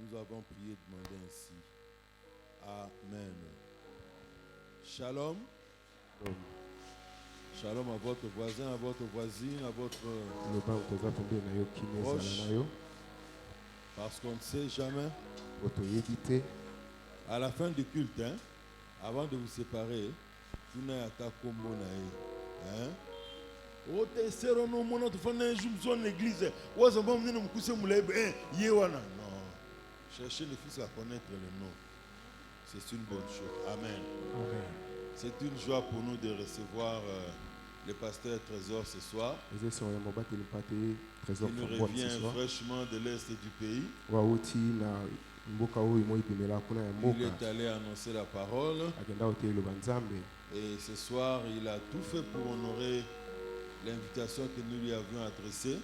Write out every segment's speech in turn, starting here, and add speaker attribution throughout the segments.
Speaker 1: Nous avons prié, demandé ainsi. Amen. Shalom. Shalom à votre voisin, à votre voisine, à votre proche. Parce qu'on ne sait jamais. À la fin du culte, avant de vous séparer, vous n'avez qu'à combo. Non. Cherchez le Fils à connaître le nom. C'est une bonne chose. Amen.
Speaker 2: Amen.
Speaker 1: C'est une joie pour nous de recevoir le pasteur Trésor ce soir. Il nous revient fraîchement de l'Est du pays. Il est allé annoncer la parole. Et ce soir, il a tout fait pour honorer l'invitation que nous lui avions adressée.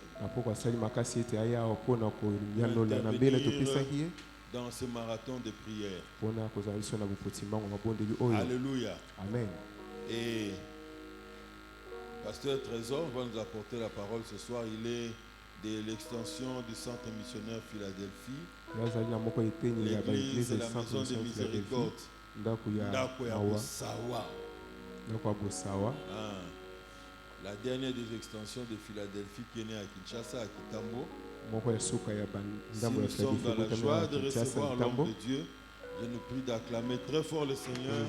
Speaker 1: Dans ce marathon de prière. Alléluia.
Speaker 2: Amen.
Speaker 1: Et pasteur Trésor va nous apporter la parole ce soir. Il est de l'extension du centre missionnaire Philadelphie. L'église de la maison de miséricorde. La dernière des extensions de Philadelphie qui est née à Kinshasa, à Kitambo. Si nous sommes dans la joie de recevoir l'homme de Dieu, je nous prie d'acclamer très fort le Seigneur.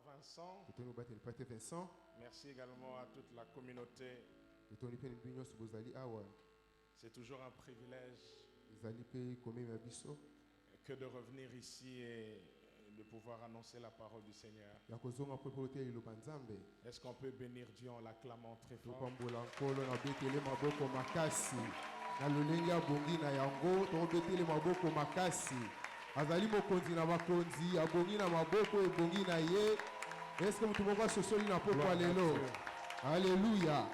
Speaker 3: Vincent. Merci également à toute la communauté. C'est toujours un privilège que de revenir ici et de pouvoir annoncer la parole du Seigneur. Est-ce qu'on peut bénir Dieu en l'acclamant très fort?
Speaker 4: Azali mokonzi na bakonzi abongi na maboko ebongi na ye. Est-ce que mutu moko sosoli na poko lelo? Alléluia.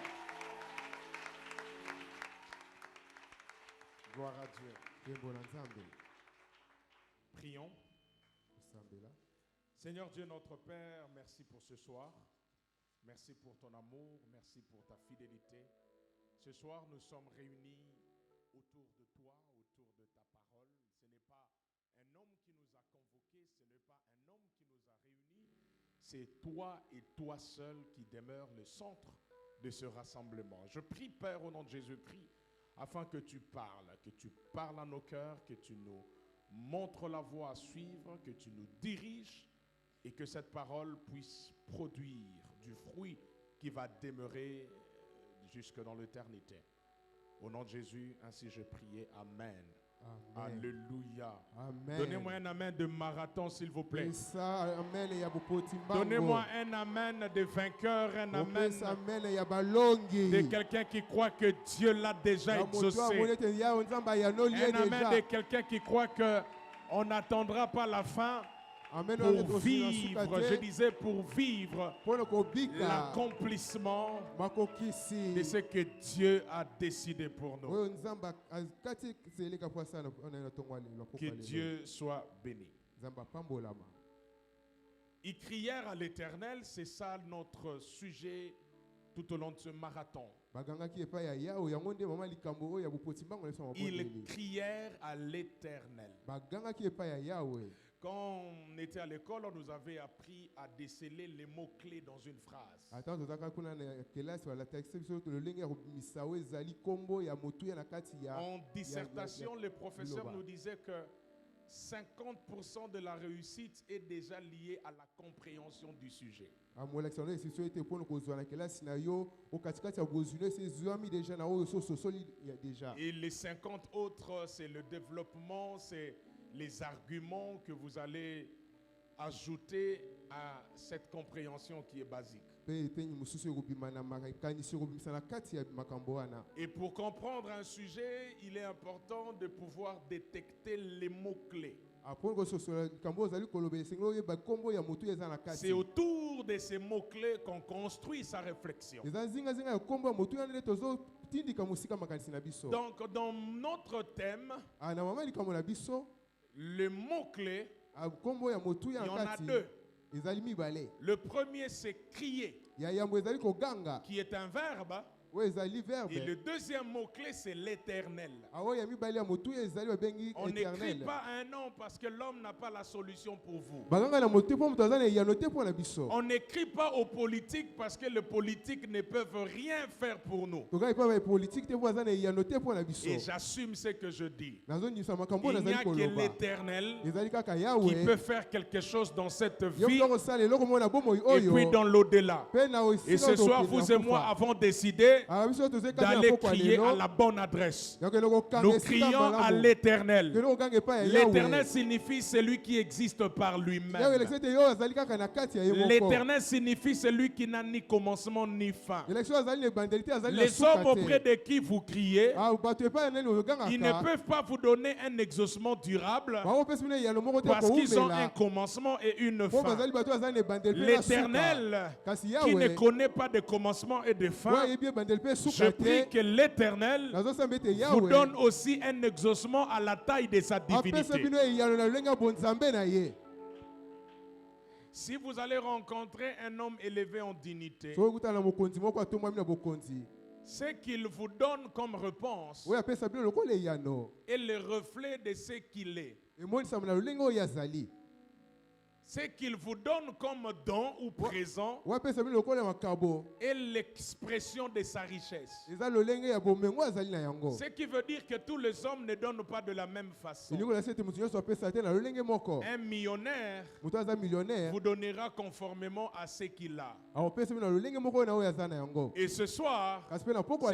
Speaker 3: Gloire à Dieu. Prions. Seigneur Dieu notre Père, merci pour ce soir. Merci pour ton amour, merci pour ta fidélité. Ce soir, nous sommes réunis autour de toi, autour de ta parole. Ce n'est pas un homme qui nous a convoqués, ce n'est pas un homme qui nous a réunis. C'est toi et toi seul qui demeure le centre de ce rassemblement. Je prie, Père, au nom de Jésus-Christ, afin que tu parles à nos cœurs, que tu nous montres la voie à suivre, que tu nous diriges et que cette parole puisse produire du fruit qui va demeurer jusque dans l'éternité. Au nom de Jésus, ainsi je prie. Amen.
Speaker 4: Amen.
Speaker 3: Alléluia.
Speaker 4: Amen.
Speaker 3: Donnez-moi un amen de marathon, s'il vous plaît.
Speaker 4: Amen.
Speaker 3: Donnez-moi un amen de vainqueur, un amen
Speaker 4: de
Speaker 3: quelqu'un qui croit que Dieu l'a déjà exaucé. Un amen de quelqu'un qui croit qu'on n'attendra pas la fin. Pour vivre, je disais pour vivre l'accomplissement de ce que Dieu a décidé pour nous. Que Dieu soit béni. Ils crièrent à l'Éternel, c'est ça notre sujet tout au long de ce marathon. Ils crièrent à l'Éternel. Quand on était à l'école, on nous avait appris à déceler les mots-clés dans une phrase. En dissertation, le professeur nous disait que 50% de la réussite est déjà liée à la compréhension du sujet. Et les 50 autres, c'est le développement, c'est les arguments que vous allez ajouter à cette compréhension qui est basique. Et pour comprendre un sujet, il est important de pouvoir détecter les mots-clés. C'est autour de ces mots-clés qu'on construit sa réflexion. Donc, dans notre thème, le mot-clé Il y en a deux. Le premier, c'est crier, qui est un verbe. Et le deuxième mot-clé, c'est l'éternel. On n'écrit pas un nom parce que l'homme n'a pas la solution pour vous. On n'écrit pas aux politiques parce que les politiques ne peuvent rien faire pour nous. Et j'assume ce que je dis. Il n'y a que l'éternel qui peut faire quelque chose dans cette vie et puis dans l'au-delà. Et ce soir, vous et moi avons décidé d'aller crier à la bonne adresse. Nous crions à l'éternel. L'éternel signifie celui qui existe par lui-même. L'éternel signifie celui qui n'a ni commencement ni fin. Les hommes auprès de qui vous criez, ils ne peuvent pas vous donner un exaucement durable parce qu'ils ont un commencement et une fin. L'éternel qui ne connaît pas de commencement et de fin, je prie que l'éternel vous donne aussi un exaucement à la taille de sa divinité. Si vous allez rencontrer un homme élevé en dignité, ce qu'il vous donne comme réponse est le reflet de ce qu'il est. Ce qu'il vous donne comme don ou présent est l'expression de sa richesse. Ce qui veut dire que tous les hommes ne donnent pas de la même façon. Un millionnaire vous donnera conformément à ce qu'il a. Et ce soir, ce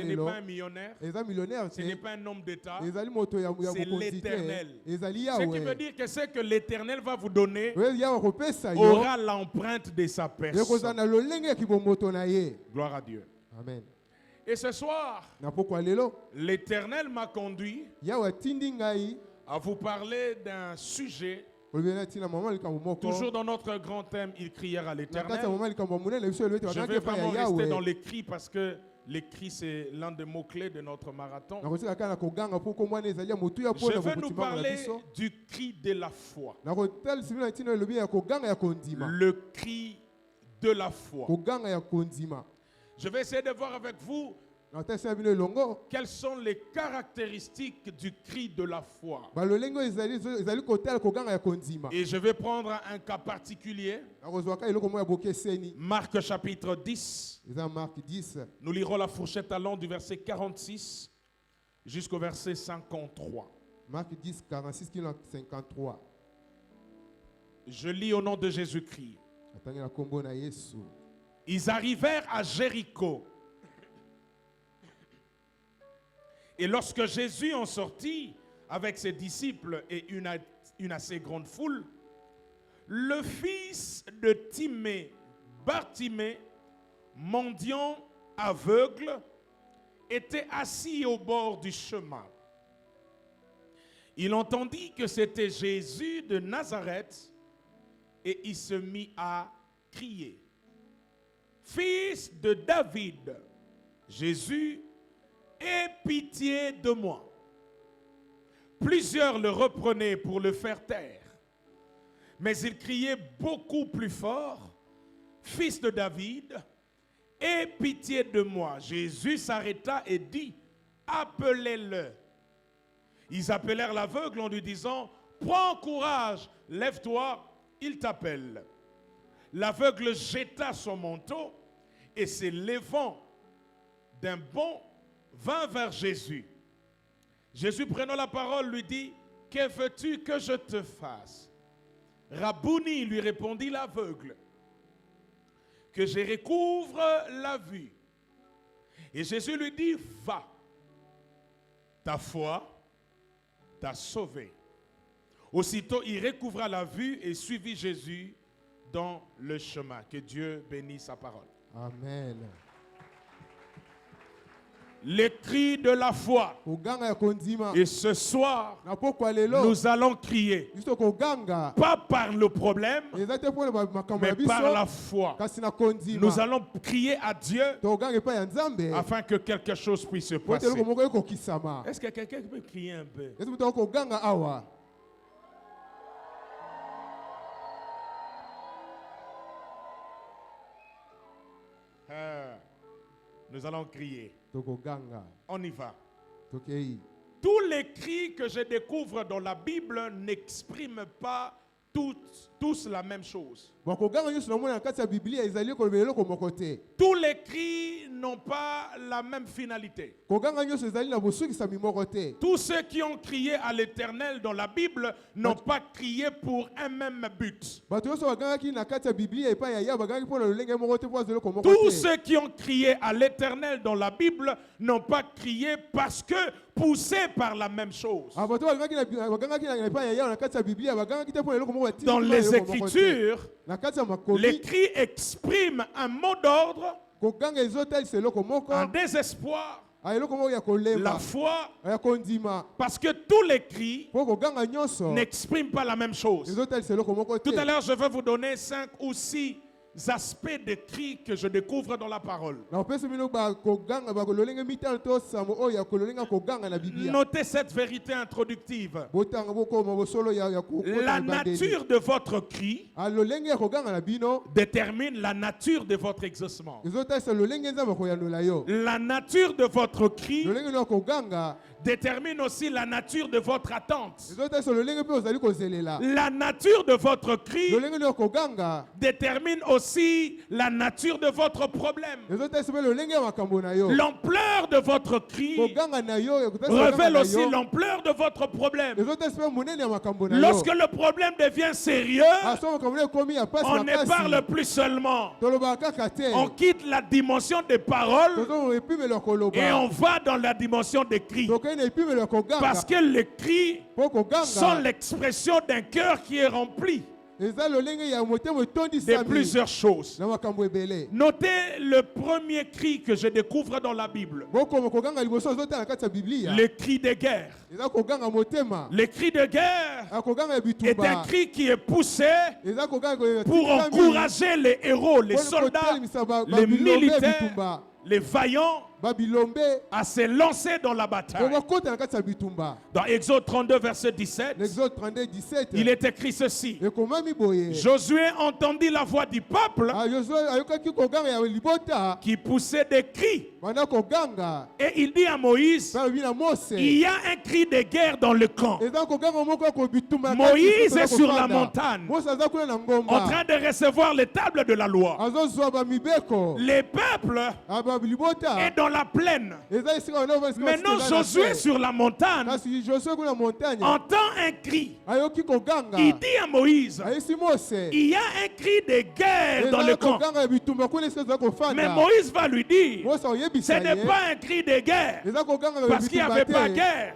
Speaker 3: n'est pas un millionnaire, ce n'est pas un homme d'État, c'est l'éternel. Ce qui veut dire que ce que l'éternel va vous donner aura l'empreinte de sa personne. Gloire à Dieu.
Speaker 4: Amen.
Speaker 3: Et ce soir, l'Éternel m'a conduit à vous parler d'un sujet. Toujours dans notre grand thème, il crièrent à l'Éternel. Je vais vraiment rester dans les cris parce que les cris, c'est l'un des mots-clés de notre marathon. Je vais nous parler du cri de la foi. Le cri de la foi. Je vais essayer de voir avec vous quelles sont les caractéristiques du cri de la foi. Et je vais prendre un cas particulier. Marc chapitre 10. Nous lirons la fourchette allant du verset 46 jusqu'au verset 53.
Speaker 4: Marc 10, 46, 53.
Speaker 3: Je lis au nom de Jésus-Christ. Ils arrivèrent à Jéricho. Et lorsque Jésus en sortit avec ses disciples et une assez grande foule, le fils de Timée, Bartimée, mendiant aveugle, était assis au bord du chemin. Il entendit que c'était Jésus de Nazareth et il se mit à crier. « Fils de David, Jésus, aie pitié de moi. » Plusieurs le reprenaient pour le faire taire. Mais il criait beaucoup plus fort. « Fils de David, aie pitié de moi. » Jésus s'arrêta et dit, « Appelez-le. » Ils appelèrent l'aveugle en lui disant, « Prends courage, lève-toi, il t'appelle. » L'aveugle jeta son manteau et s'élevant d'un bond, vint vers Jésus. Jésus, prenant la parole, lui dit, « Que veux-tu que je te fasse ?» Rabouni, lui répondit l'aveugle, « Que je recouvre la vue. » Et Jésus lui dit, « Va, ta foi t'a sauvé. » Aussitôt, il recouvra la vue et suivit Jésus dans le chemin. Que Dieu bénisse sa parole.
Speaker 4: Amen.
Speaker 3: Les cris de la foi. Et ce soir, nous allons crier. Pas par le problème, mais par la foi. Nous allons crier à Dieu afin que quelque chose puisse se passer. Est-ce que quelqu'un peut crier un peu? Nous allons crier. On y va. Tous les cris que je découvre dans la Bible n'expriment pas tous la même chose. Tous les cris n'ont pas la même finalité. Tous ceux qui ont crié à l'Éternel dans la Bible n'ont pas crié pour un même but. Tous ceux qui ont crié à l'Éternel dans la Bible n'ont pas crié parce que poussés par la même chose. Dans les Écritures, les cris expriment un mot d'ordre, un désespoir, la foi, parce que tous les cris n'expriment pas la même chose. Tout à l'heure, je vais vous donner 5 ou 6 aspects de cris que je découvre dans la parole. Notez cette vérité introductive. La nature de votre cri détermine la nature de votre exaucement. La nature de votre cri détermine aussi la nature de votre attente. La nature de votre cri détermine aussi la nature de votre problème. L'ampleur de votre cri révèle aussi l'ampleur de votre problème. Lorsque le problème devient sérieux, on ne parle plus seulement. On quitte la dimension des paroles et on va dans la dimension des cris. Parce que les cris sont l'expression d'un cœur qui est rempli de plusieurs choses. Notez le premier cri que je découvre dans la Bible. Le cri de guerre. Le cri de guerre est un cri qui est poussé pour encourager les héros, les soldats, les militaires, les vaillants à se lancer dans la bataille. Dans Exode 32, verset 17, il est écrit ceci. Josué entendit la voix du peuple qui poussait des cris. Et il dit à Moïse, il y a un cri de guerre dans le camp. Moïse est sur la montagne en train de recevoir les tables de la loi. Les peuples est dans la plaine. Maintenant, Josué sur la montagne entend un cri. Il dit à Moïse, il y a un cri de guerre dans le camp. Mais Moïse va lui dire, ce n'est pas un cri de guerre, parce qu'il n'y avait pas de guerre.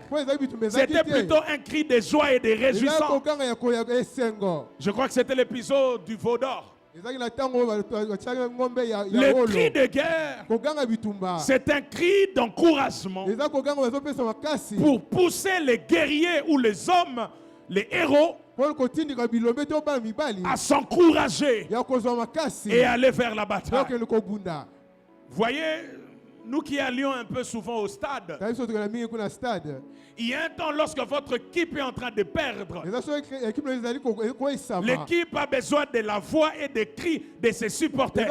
Speaker 3: C'était plutôt un cri de joie et de réjouissance. Je crois que c'était l'épisode du veau d'or. Le cri de guerre, c'est un cri d'encouragement pour pousser les guerriers ou les hommes, les héros, à s'encourager et aller vers la bataille. Voyez, nous qui allions un peu souvent au stade, il y a un temps lorsque votre équipe est en train de perdre, l'équipe a besoin de la voix et des cris de ses supporters.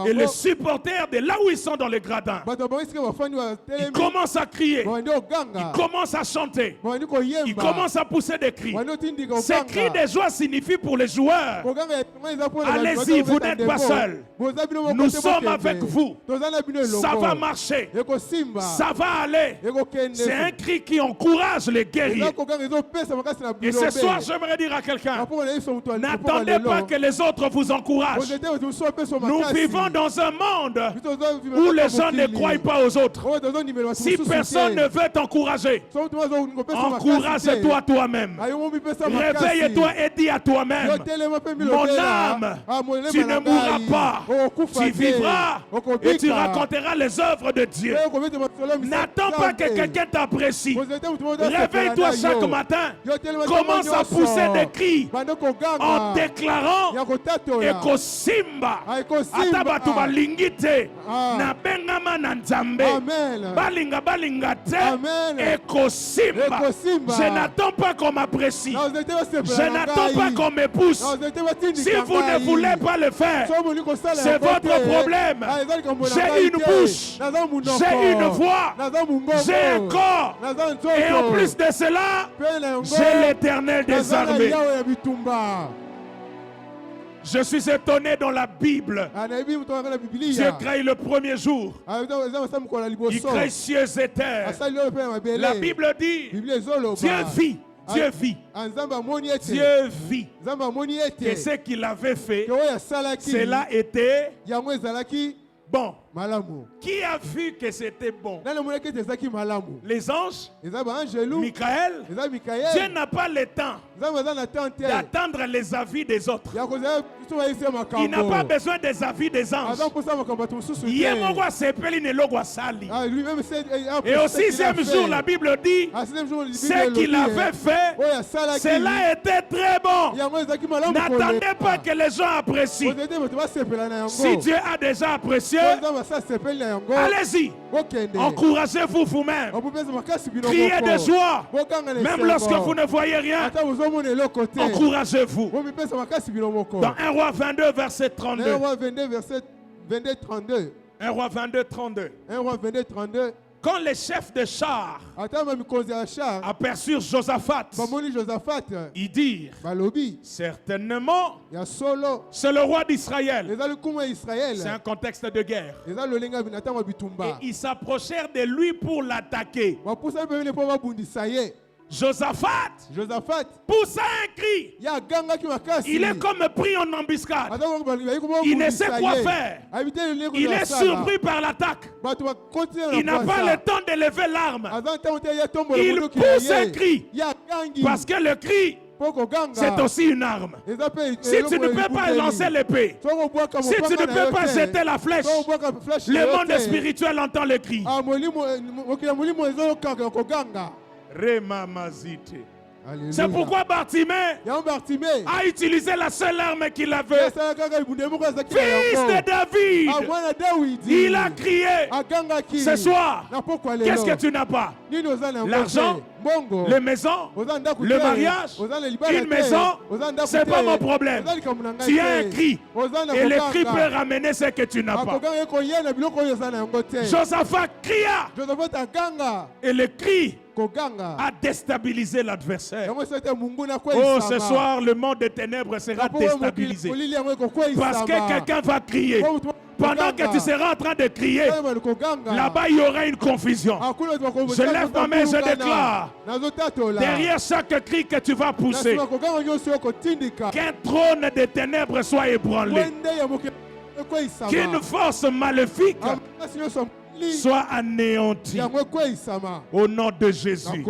Speaker 3: Et les supporters, de là où ils sont dans les gradins, ils commencent à crier, ils commencent à chanter, ils commencent à pousser des cris. Ces cris de joie signifient pour les joueurs, allez-y, vous n'êtes pas seuls. Nous sommes avec vous. Ça va marcher. Ça va aller. C'est un cri qui encourage les guerriers. Et ce soir, j'aimerais dire à quelqu'un, n'attendez pas que les autres vous encouragent. Nous vivons dans un monde où les gens ne croient pas aux autres. Si personne ne veut t'encourager, encourage-toi toi-même. Réveille-toi et dis à toi-même, mon âme, tu ne mourras pas. Tu vivras et tu raconteras les œuvres de Dieu. N'attends pas que quelqu'un t'apprécie. Réveille-toi chaque matin. Commence à pousser des cris en déclarant Eko Simba Atabatu balingite na bengama na nzambe balinga balinga te Eko Simba. Je n'attends pas qu'on m'apprécie. Je n'attends pas qu'on me pousse. Si vous ne voulez pas le faire,
Speaker 4: C'est
Speaker 3: votre problème. J'ai une bouche, j'ai une voix, j'ai un corps. Et en plus de cela, j'ai l'Éternel des armées. Je suis étonné dans la Bible. Dieu crée le premier jour. Il crée cieux et terre. La Bible dit, Dieu vit. Dieu vit. Dieu vit. Et ce qu'il avait fait, cela était bon. Qui a vu que c'était bon? Les anges? Michael? Dieu n'a pas le temps d'attendre les avis des autres. Il n'a pas besoin des avis des anges. Et au sixième jour, la Bible dit, ce qu'il avait fait, cela était très bon. N'attendez pas que les gens apprécient. Si Dieu a déjà apprécié, allez-y, encouragez-vous vous-même. Criez de joie, même lorsque vous ne voyez rien. Encouragez-vous. Dans 1 Roi 22, verset 32.
Speaker 4: 1 Roi 22, verset 22,
Speaker 3: 1 Roi 22, 32.
Speaker 4: 1 Roi 22, 32.
Speaker 3: Quand les chefs de chars aperçurent Josaphat, ils dirent, certainement, c'est le roi d'Israël. C'est un contexte de guerre. Et ils s'approchèrent de lui pour l'attaquer. Josaphat poussa un cri. Il est comme pris en embuscade. Il ne sait quoi faire. Il est surpris par l'attaque. Il n'a pas le temps de lever l'arme. Il pousse un cri. Parce que le cri, c'est aussi une arme. Si tu ne peux pas lancer l'épée, si tu ne peux pas jeter la flèche, le monde spirituel entend le cri. C'est pourquoi Bartimée a utilisé la seule arme qu'il avait. Fils de David, il a crié. Ce soir, qu'est-ce que tu n'as pas? L'argent, les maisons, le mariage, une maison, c'est pas mon problème. Tu as un cri et le cri peut ramener ce que tu n'as pas. Josaphat cria et le cri a déstabilisé l'adversaire. Oh, ce soir, le monde des ténèbres sera déstabilisé. Parce que quelqu'un va crier. Pendant que tu seras en train de crier, là-bas, il y aura une confusion. Je lève ma main, je déclare, derrière chaque cri que tu vas pousser, qu'un trône des ténèbres soit ébranlé. Qu'une force maléfique soit anéanti au nom de Jésus.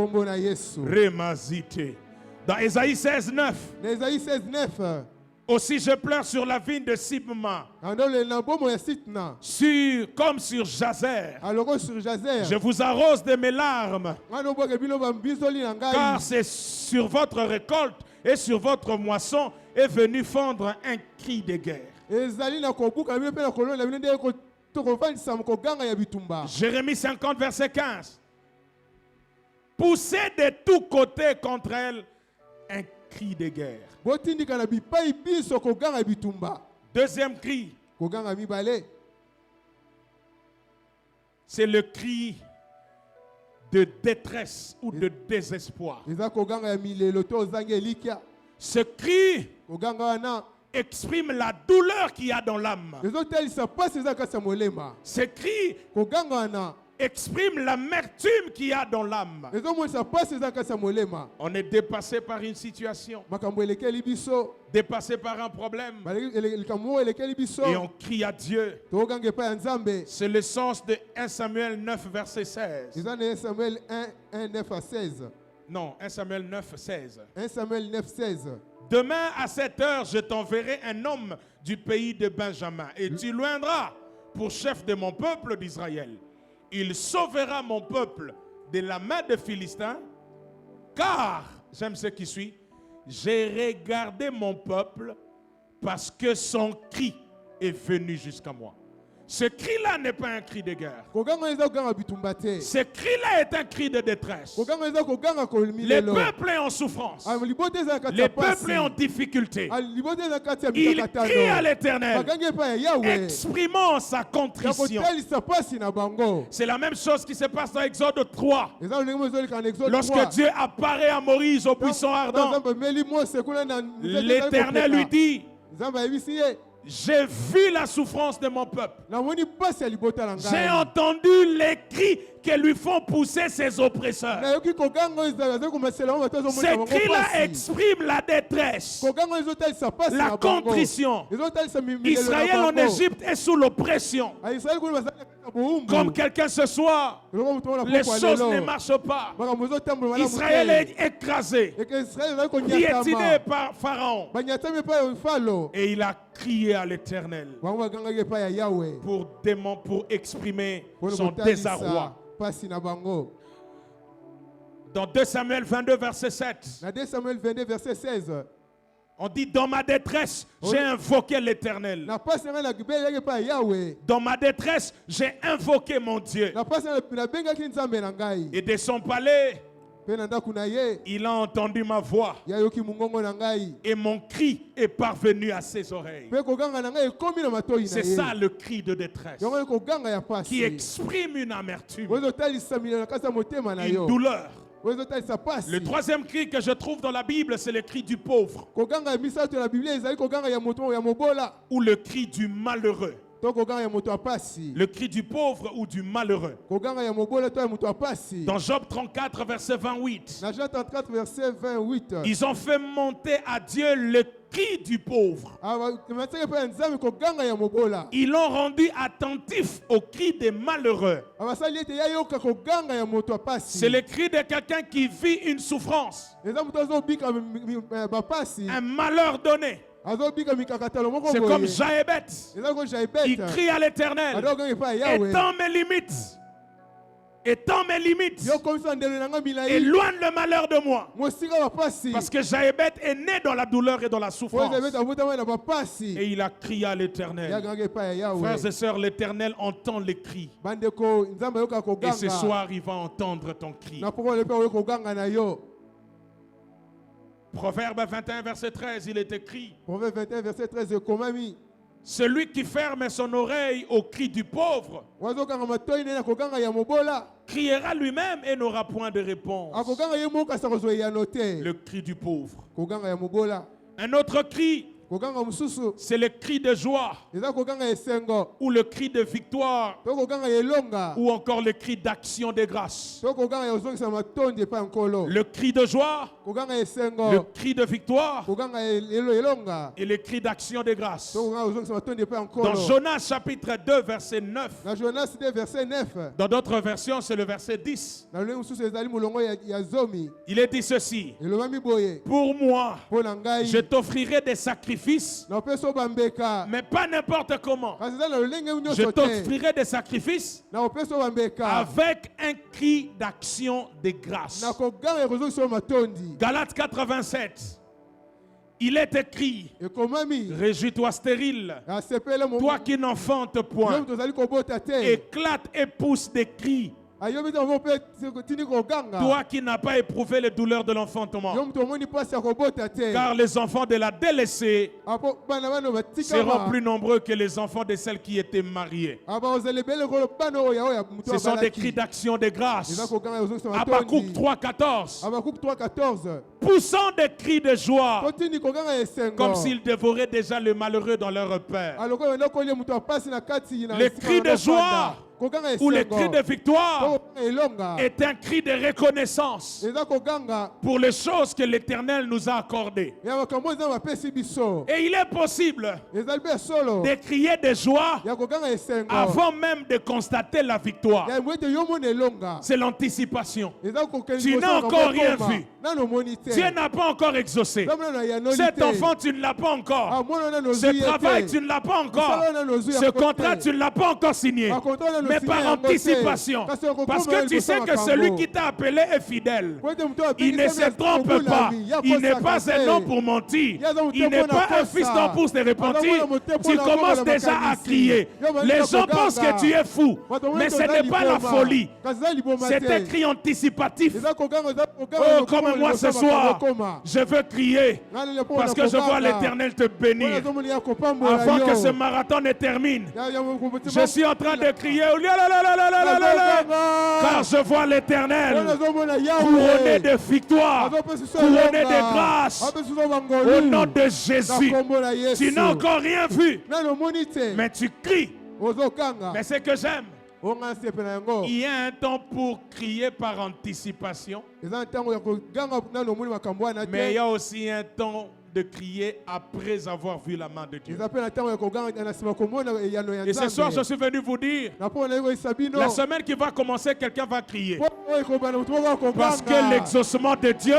Speaker 3: Remazité. Dans Ésaïe 16, 9. Aussi je pleure sur la vigne de Sibma, comme sur Jazer. Je vous arrose de mes larmes, car c'est sur votre récolte et sur votre moisson est venu fondre un cri de guerre. Jérémie 50, verset 15. Poussez de tous côtés contre elle un cri de guerre. Deuxième cri, c'est le cri de détresse ou de désespoir. Ce cri exprime la douleur qu'il y a dans l'âme. Ce cri exprime l'amertume qu'il y a dans l'âme. On est dépassé par une situation, dépassé par un problème, et on crie à Dieu. C'est le sens de 1 Samuel 9, verset 16.
Speaker 4: 1 Samuel 1, 9 à 16.
Speaker 3: Non, 1 Samuel 9, 16.
Speaker 4: 1 Samuel 9, 16.
Speaker 3: Demain à cette heure, je t'enverrai un homme du pays de Benjamin, et tu loindras pour chef de mon peuple d'Israël. Il sauvera mon peuple de la main des Philistins, car, j'aime ce qui suit, j'ai regardé mon peuple parce que son cri est venu jusqu'à moi. Ce cri-là n'est pas un cri de guerre.
Speaker 4: koganga eza koganga bitumba te.
Speaker 3: Ce cri-là est un cri de détresse.
Speaker 4: Koganga eza koganga
Speaker 3: Le
Speaker 4: kolmilelo.
Speaker 3: peuple est en souffrance.
Speaker 4: Libota eza na kati
Speaker 3: Le
Speaker 4: ya
Speaker 3: peuple
Speaker 4: pasi.
Speaker 3: est en difficulté.
Speaker 4: Libota eza na kati ya
Speaker 3: Il
Speaker 4: mikakatano.
Speaker 3: crie à l'Éternel,
Speaker 4: Bakangi epai ya Yahweh.
Speaker 3: exprimant sa
Speaker 4: Ya
Speaker 3: contrition.
Speaker 4: kotalisa pasi na bango.
Speaker 3: C'est la même chose qui se passe dans Exode 3.
Speaker 4: Eza lolenge mo ezoleka na Exode 3.
Speaker 3: Lorsque Dieu apparaît à Moïse au buisson ardent,
Speaker 4: Nzambe ameli Mose kuna na nzete
Speaker 3: l'Éternel lui dit,
Speaker 4: Nzambe ayebisi ye.
Speaker 3: j'ai vu la souffrance de mon peuple.
Speaker 4: Namoni pasi ya libota na ngai.
Speaker 3: J'ai entendu les cris que lui font pousser ses oppresseurs.
Speaker 4: nayoki koganga ezala azali komasela bango bato azomona
Speaker 3: Ces
Speaker 4: bango
Speaker 3: cris-là
Speaker 4: pasi.
Speaker 3: expriment la détresse,
Speaker 4: Koganga ezotalisa pasi
Speaker 3: la
Speaker 4: na bango.
Speaker 3: contrition.
Speaker 4: Ezotalisa milelo na
Speaker 3: Israël en
Speaker 4: bango.
Speaker 3: Égypte est sous l'oppression.
Speaker 4: Israël kuna bazali na bowumbu.
Speaker 3: Comme quelqu'un ce soir,
Speaker 4: Eloko moto wana
Speaker 3: les
Speaker 4: pokwa
Speaker 3: choses
Speaker 4: lelo.
Speaker 3: ne marchent pas.
Speaker 4: Makambo ezotambola malamu te.
Speaker 3: Israël est écrasé,
Speaker 4: Et que Israël ezali
Speaker 3: piétiné
Speaker 4: konyatama.
Speaker 3: par Pharaon.
Speaker 4: Banyatami epai ya Falo.
Speaker 3: Et il a crié à l'Éternel
Speaker 4: Bango bagangaki epai ya Yahweh.
Speaker 3: pour exprimer
Speaker 4: Mpona
Speaker 3: son
Speaker 4: kotalisa
Speaker 3: désarroi.
Speaker 4: pasi na bango.
Speaker 3: Dans 2 Samuel 22, verset 7,
Speaker 4: Na 2 Samuel 22 verset 16.
Speaker 3: on dit, dans ma détresse, j'ai invoqué l'Éternel.
Speaker 4: Na pasi na ngai nabengaki epai ya Yahweh.
Speaker 3: Dans ma détresse, j'ai invoqué mon Dieu.
Speaker 4: Na pasi nabengaki Nzambe na ngai.
Speaker 3: Et de son palais,
Speaker 4: Mpe na ndako na ye.
Speaker 3: il a entendu ma voix.
Speaker 4: Yayoki mongongo na ngai.
Speaker 3: Et mon cri est parvenu à ses oreilles.
Speaker 4: Mpe koganga na ngai ekomi na matoi na
Speaker 3: C'est
Speaker 4: ye.
Speaker 3: ça le cri de détresse,
Speaker 4: Yango koganga ya
Speaker 3: qui
Speaker 4: pasi.
Speaker 3: exprime une amertume,
Speaker 4: Ozotalisa milelo na kati ya motema na
Speaker 3: une
Speaker 4: yo.
Speaker 3: douleur.
Speaker 4: Ozotalisa pasi.
Speaker 3: Le troisième cri que je trouve dans la Bible, c'est le cri du pauvre
Speaker 4: Koganga ya misato na Biblia ezali koganga ya moto ya mobola.
Speaker 3: ou le cri du malheureux.
Speaker 4: To koganga ya moto ya pasi.
Speaker 3: Le cri du pauvre ou du malheureux.
Speaker 4: Koganga ya mobola to ya moto ya pasi.
Speaker 3: Dans Job 34, verset 28,
Speaker 4: Na Jean 34 verset 28.
Speaker 3: ils ont fait monter à Dieu le cri du pauvre.
Speaker 4: Mateke pa nzambe koganga ya mobola.
Speaker 3: Ils l'ont rendu attentif au cri des malheureux.
Speaker 4: Abasali ete ya yoka koganga ya moto ya pasi.
Speaker 3: C'est le cri de quelqu'un qui vit une souffrance,
Speaker 4: Eza moto azobika ba pasi.
Speaker 3: un malheur donné.
Speaker 4: Azobika mikakatalo moko
Speaker 3: C'est
Speaker 4: boye.
Speaker 3: comme Jaébet.
Speaker 4: Eza ko Jaibet.
Speaker 3: Il crie à l'Éternel,
Speaker 4: Adoganga pa Yahweh.
Speaker 3: étends mes limites, étends mes limites,
Speaker 4: Yo komisa ndelo na ngai milai.
Speaker 3: éloigne le malheur de moi.
Speaker 4: Mosika ba pasi.
Speaker 3: Parce que Jaébet est né dans la douleur et dans la souffrance.
Speaker 4: Jaibet abutama na ba pasi.
Speaker 3: Et il a crié à l'Éternel.
Speaker 4: Yaganga pa Yahweh.
Speaker 3: Frères et sœurs, l'Éternel entend les cris.
Speaker 4: Bandeko nzambe yoka
Speaker 3: Et
Speaker 4: koganga.
Speaker 3: ce soir, il va entendre ton cri.
Speaker 4: Na poko lepe oyo koganga na yo.
Speaker 3: Proverbe 21, verset 13, il est écrit,
Speaker 4: Proverbe 21 verset 13 ekomami.
Speaker 3: celui qui ferme son oreille au cri du pauvre
Speaker 4: Wazokanga matoi na koganga ya mobola.
Speaker 3: criera lui-même et n'aura point de réponse.
Speaker 4: Akoganga ye moka sa kozwa ya note.
Speaker 3: Le cri du pauvre.
Speaker 4: Koganga ya mobola.
Speaker 3: Un autre cri,
Speaker 4: Koganga mususu.
Speaker 3: c'est le cri de joie
Speaker 4: Eza koganga esengo.
Speaker 3: ou le cri de victoire
Speaker 4: To koganga elonga.
Speaker 3: ou encore le cri d'action de grâce.
Speaker 4: To koganga ya ozongisa matondi pa nkolo.
Speaker 3: Le cri de joie,
Speaker 4: Koganga
Speaker 3: le
Speaker 4: esengo.
Speaker 3: cri de victoire
Speaker 4: Koganga elonga.
Speaker 3: et le cri d'action de grâce.
Speaker 4: To koganga ozongisa matondi pa
Speaker 3: Dans
Speaker 4: nkolo.
Speaker 3: Jonas chapitre 2, verset 9,
Speaker 4: Na Jonas 2 verset 9.
Speaker 3: dans d'autres versions, c'est le verset 10.
Speaker 4: Na lolenge mususu ezali mulongo ya zomi.
Speaker 3: Il est dit ceci,
Speaker 4: Elomami boye.
Speaker 3: pour moi,
Speaker 4: Po na ngai.
Speaker 3: je t'offrirai des sacrifices,
Speaker 4: Na opeso bambeka.
Speaker 3: mais pas n'importe comment.
Speaker 4: Kasi eza na lolenge
Speaker 3: Je
Speaker 4: nyonso te.
Speaker 3: t'offrirai des sacrifices
Speaker 4: Na opeso bambeka.
Speaker 3: avec un cri d'action de grâce.
Speaker 4: Na koganga ekozongisa matondi.
Speaker 3: Galates 87, il est écrit,
Speaker 4: Ekomami.
Speaker 3: réjouis-toi stérile,
Speaker 4: Asepele mo.
Speaker 3: toi qui n'enfantes
Speaker 4: Yo
Speaker 3: point,
Speaker 4: tozali kobota te.
Speaker 3: éclate et pousse des cris,
Speaker 4: Ayobi ta mo pe tini koganga.
Speaker 3: toi qui n'as pas éprouvé les douleurs de l'enfantement.
Speaker 4: Yo mtu omoni pasi ya kobota te.
Speaker 3: Car les enfants de la délaissée
Speaker 4: Apo bana bano batika
Speaker 3: seront plus nombreux que les enfants de celles qui étaient mariées.
Speaker 4: Aba ozele bele ko bana oya oya mtu
Speaker 3: Ce sont des
Speaker 4: abalaki.
Speaker 3: cris d'action de grâce.
Speaker 4: Eza koganga ezongisa
Speaker 3: Habakkuk
Speaker 4: matondi.
Speaker 3: 3,14.
Speaker 4: Habakkuk 3:14.
Speaker 3: Poussant des cris de joie,
Speaker 4: Totini koganga esengo.
Speaker 3: comme s'ils dévoraient déjà le malheureux dans leur père.
Speaker 4: Aloko wenda kolia mtu apasi na kati na.
Speaker 3: Le cri de joie
Speaker 4: Koganga esengo.
Speaker 3: ou le cri de victoire
Speaker 4: Koganga elonga.
Speaker 3: est un cri de reconnaissance
Speaker 4: Eza koganga.
Speaker 3: pour les choses que l'Éternel nous a accordées.
Speaker 4: Ya makambo eza bapesi biso.
Speaker 3: Et il est possible
Speaker 4: Ezali pe solo.
Speaker 3: de crier de joie
Speaker 4: Ya koganga esengo.
Speaker 3: avant même de constater la victoire.
Speaker 4: Ya mwete yo mona elonga.
Speaker 3: C'est l'anticipation.
Speaker 4: Eza kokende
Speaker 3: Tu n'as
Speaker 4: kosoka
Speaker 3: encore rien
Speaker 4: mokoma.
Speaker 3: vu. Dieu n'a pas encore exaucé. Cet enfant, tu ne l'as pas encore. Ce travail, tu ne l'as pas encore. Ce contrat, tu ne l'as pas encore signé. Mais par anticipation. Parce que tu sais que celui qui t'a appelé est fidèle. Il ne se trompe pas. Il n'est pas un homme pour mentir. Il n'est pas un fiston pour se repentir. Tu commences déjà à crier. Les gens pensent que tu es fou. Mais ce n'est pas la folie. C'est écrit anticipatif. Oh, comme moi ce soir, je veux crier parce que je vois l'Éternel te bénir. Avant que ce marathon ne termine, je suis en train de crier car je vois l'Éternel couronné de victoire, couronné de grâce au nom de Jésus. Tu n'as encore rien vu, mais tu cries. Mais ce que j'aime, il y a un temps pour crier par anticipation, mais il y a aussi un temps de crier après avoir vu la main de Dieu. Et ce soir, je suis venu vous dire, la semaine qui va commencer, quelqu'un va crier. Parce que l'exaucement de Dieu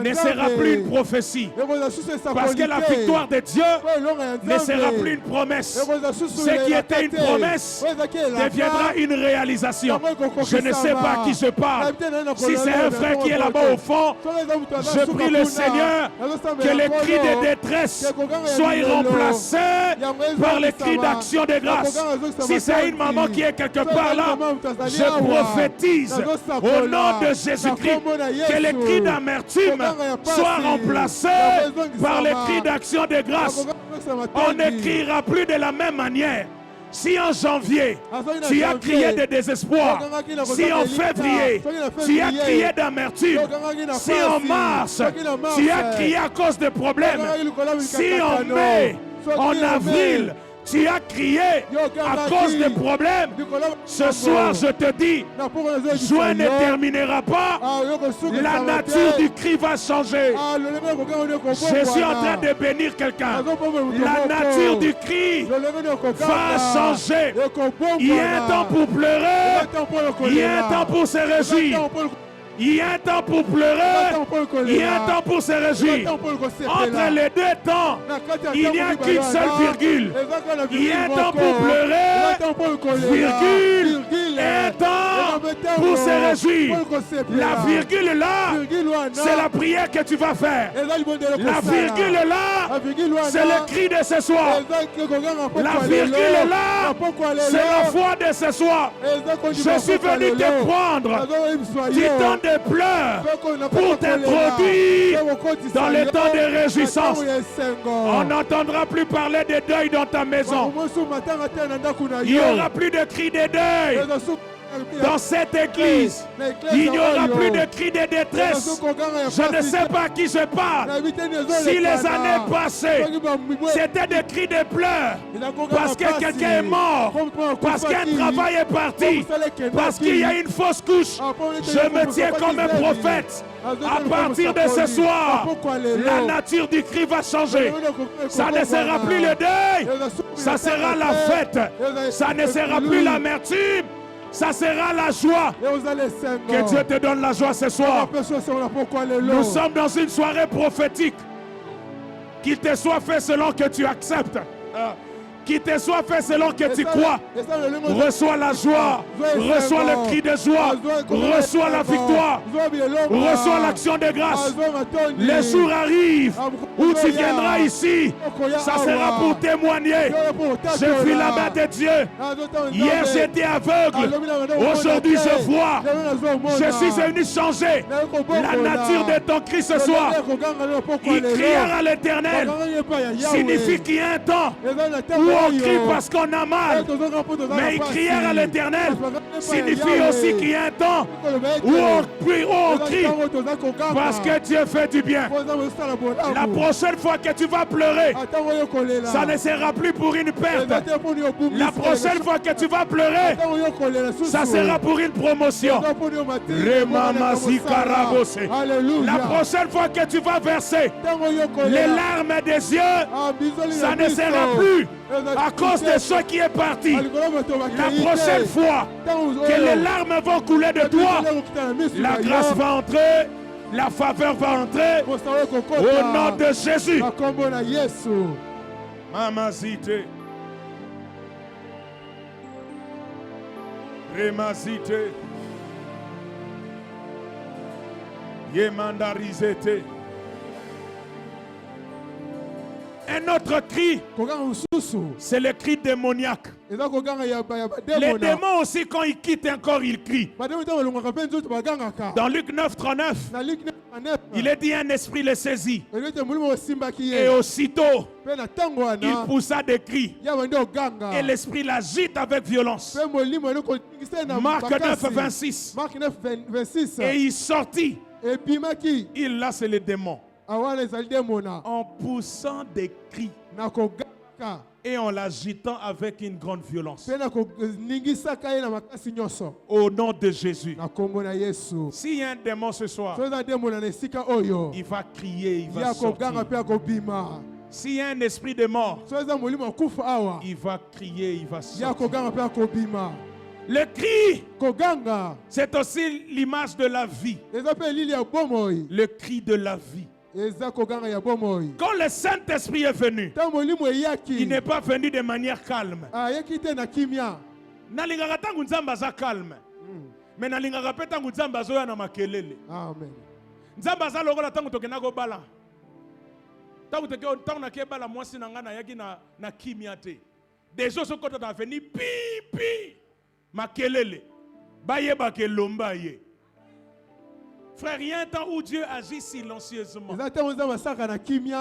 Speaker 3: ne sera plus une prophétie. Parce que la victoire de Dieu ne sera plus une promesse. Ce qui était une promesse deviendra une réalisation. Je ne sais pas à qui je parle. Si c'est un frère qui est là-bas au fond, je prie le Seigneur que les cris de détresse soient remplacés par les cris d'action de grâce. Si c'est une maman qui est quelque part là, je prophétise au nom de Jésus-Christ que les cris d'amertume soient remplacés par les cris d'action de grâce. On ne criera plus de la même manière. Si en janvier, tu as crié de désespoir, si en février, tu as crié d'amertume, si en mars, tu as crié à cause de problèmes, si en mai, en avril, tu as crié à cause des problèmes, ce soir je te dis, juin ne terminera pas, la nature du cri va changer. Je suis en train de bénir quelqu'un. La nature du cri va changer. Il y a un temps pour pleurer, il y a un temps pour se réjouir. Il y a un temps pour pleurer, il y a un temps pour se réjouir. Entre les deux temps, il n'y a qu'une seule virgule. Il y a un temps pour pleurer, virgule, et un temps pour se réjouir. La virgule là, c'est la prière que tu vas faire. La virgule là, c'est le cri de ce soir. La virgule là, c'est la foi de ce soir. Je suis venu te prendre du temps de pleurs pour t'introduire dans le temps de réjouissance. On n'entendra plus parler de deuil dans ta maison. Il n'y aura plus de cris de deuil dans cette église. Il n'y aura plus de cris de détresse. Je ne sais pas à qui je parle. Si les années passées, c'était des cris de pleurs parce que quelqu'un est mort, parce qu'un travail est parti, parce qu'il y a une fausse couche, je me tiens comme un prophète. À partir de ce soir, la nature du cri va changer. Ça ne sera plus le deuil, ça sera la fête. Ça ne sera plus l'amertume, ça sera la joie. Que Dieu te donne la joie ce soir. Nous sommes dans une soirée prophétique. Qu'il te soit fait selon que tu acceptes. Qu'il te soit fait selon que tu crois. Reçois la joie, reçois le cri de joie, reçois la victoire, reçois l'action de grâce. Les jours arrivent où tu viendras ici, ça sera pour témoigner. Je vis la main de Dieu. Hier j'étais aveugle, aujourd'hui je vois. Je suis venu changer la nature de ton cri ce soir. Il criera à l'Éternel signifie qu'il y a un temps où on crie parce qu'on a mal. Mais il crier à l'Éternel signifie aussi qu'il y a un temps où on crie parce que Dieu fait du bien. La prochaine fois que tu vas pleurer, ça ne sera plus pour une perte. La prochaine fois que tu vas pleurer, ça sera pour une promotion. La prochaine fois que tu vas verser les larmes des yeux, ça ne sera plus à cause de ce qui est parti. La prochaine fois que les larmes vont couler de toi, la grâce va entrer, La faveur va entrer au nom de Jésus. Mamazite. Remazite. Yemandarizete. Un autre cri, c'est le cri démoniaque. Les démons aussi, quand ils quittent un corps, ils crient. Dans Luc 9, 39, il est dit un esprit le saisit. Et aussitôt, il poussa des cris. Et l'esprit l'agite avec violence. Marc 9, 26. Et il sortit. Il là, c'est le démon. En poussant des cris et en l'agitant avec une grande violence. Au nom de Jésus. S'il y a un démon ce soir, il va crier, il va sortir. S'il y a un esprit de mort, il va crier, il va sortir. Le cri, c'est aussi l'image de la vie. Le cri de la vie. Quand le Saint-Esprit est venu, il n'est pas venu de manière calme. Nalingaka tangu nzamba za calme. Mais nalingaka pe tangu nzamba zo ya na makelele. Amen. Nzamba za lokola tangu tokena ko bala. Tangu na ke bala mwasi na ngana yaki na kimia te. Des autres sont quand venu pi makelele. Baye ba ke lomba ye. Frère, il y a un temps où Dieu agit silencieusement.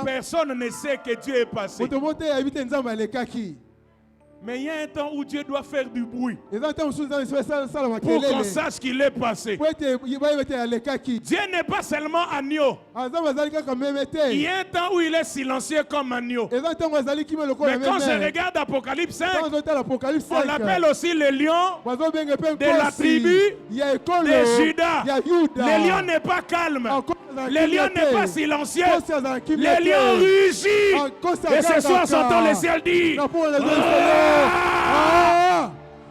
Speaker 3: Personne ne sait que Dieu est passé. Mais il y a un temps où Dieu doit faire du bruit pour qu'on sache qu'il est passé. Dieu n'est pas seulement agneau. Il y a un temps où il est silencieux comme agneau. Mais quand je regarde Apocalypse 5, on l'appelle aussi le lion de la tribu de Judas. Le lion n'est pas calme. Le lion n'est pas silencieux. Le lion rugit. Et ce soir, j'entends le ciel dire...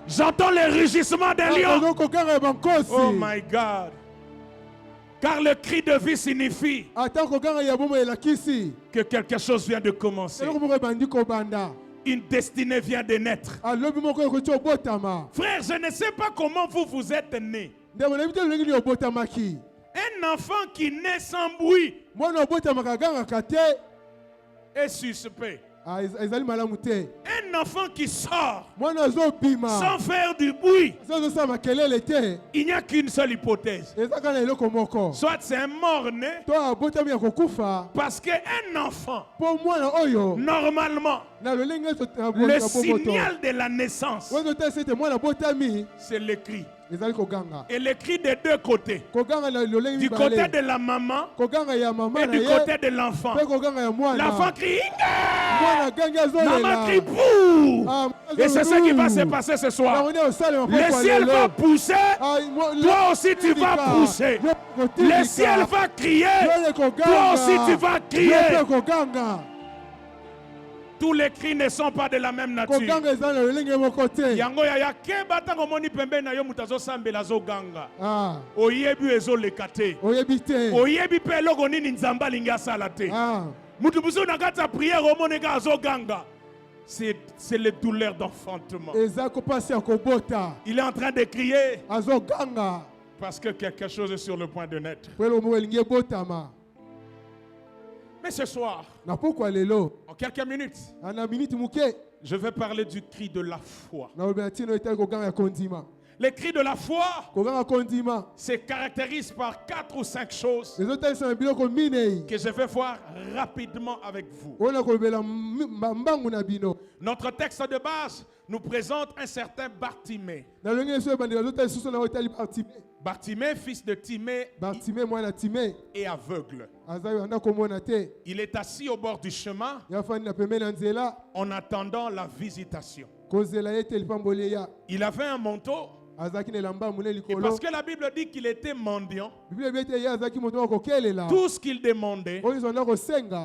Speaker 3: J'entends le rugissement des lions. Oh my God. Car le cri de vie signifie que quelque chose vient de commencer. Une destinée vient de naître. Frère, je ne sais pas comment vous êtes né. Un enfant qui naît sans bruit est suspect. Un enfant qui sort sans faire du bruit, il n'y a qu'une seule hypothèse. Soit c'est un mort-né, parce qu'un enfant, normalement, le signal de la naissance, c'est le cri. Et le cri des deux côtés. Du côté de la maman et du côté de l'enfant. L'enfant crie maman crie pou. Et c'est ce qui va se passer ce soir. Le ciel va pousser. Toi aussi tu vas pousser. Le ciel va crier. Toi aussi tu vas crier. Tous les cris ne sont pas de la même nature. Yango ya keba tango moni pembe na yo mutazo sambela zo ganga. Oyebi ezo lekate. Oyebi pe logo nini nzamba linga salate. Mutu buso na kata prière o moneka zo ganga. C'est le douleur d'enfantement. Il est en train de crier parce que quelque chose est sur le point de naître. Mais ce soir, en quelques minutes, je vais parler du cri de la foi. Le cri de la foi se caractérise par 4 ou 5 choses que je vais voir rapidement avec vous. Notre texte de base nous présente un certain Bartimée. Bartimée, fils de Timée, est aveugle. Il est assis au bord du chemin en attendant la visitation. Il avait un manteau. Et parce que la Bible dit qu'il était mendiant, tout ce qu'il demandait,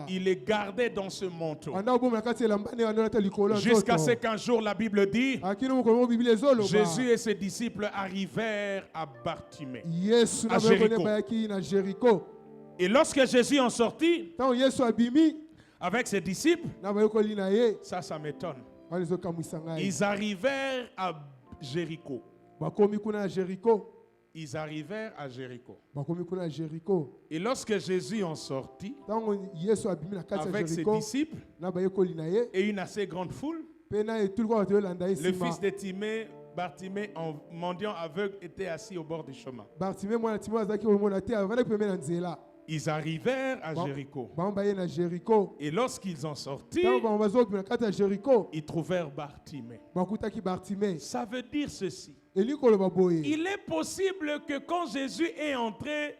Speaker 3: il est gardé dans ce manteau. Jusqu'à ce qu'un jour la Bible dit, Jésus et ses disciples arrivèrent à Bartimée, à Jéricho. Et lorsque Jésus en sortit
Speaker 4: Tant Yesu abimi
Speaker 3: avec ses disciples,
Speaker 4: na bayokoli na ye.
Speaker 3: ça m'étonne.
Speaker 4: Walizo kamwisa ngai.
Speaker 3: Ils arrivèrent à Jéricho.
Speaker 4: Bakomi kuna Jéricho.
Speaker 3: Ils arrivèrent à Jéricho.
Speaker 4: Bakomi kuna Jéricho.
Speaker 3: Et lorsque Jésus en sortit
Speaker 4: Tant Yesu abimi na kati ya
Speaker 3: avec ses
Speaker 4: Jéricho.
Speaker 3: disciples
Speaker 4: Na bayokoli na ye.
Speaker 3: et une assez grande foule,
Speaker 4: Pena et tout le monde landa
Speaker 3: le
Speaker 4: sima.
Speaker 3: fils de Timée, Bartimée, en mendiant aveugle, était assis au bord du chemin.
Speaker 4: Bartimée mwana Timée azaki omona te avana pembe na nzela.
Speaker 3: Ils arrivèrent à Jéricho.
Speaker 4: Bamba ye na Jéricho.
Speaker 3: Et lorsqu'ils en sortirent,
Speaker 4: Tant bamba zo na kati ya Jéricho.
Speaker 3: ils trouvèrent Bartimée.
Speaker 4: Bakutaki Bartimée.
Speaker 3: Ça veut dire ceci.
Speaker 4: Eli koloba boye.
Speaker 3: Il est possible que quand Jésus est entré,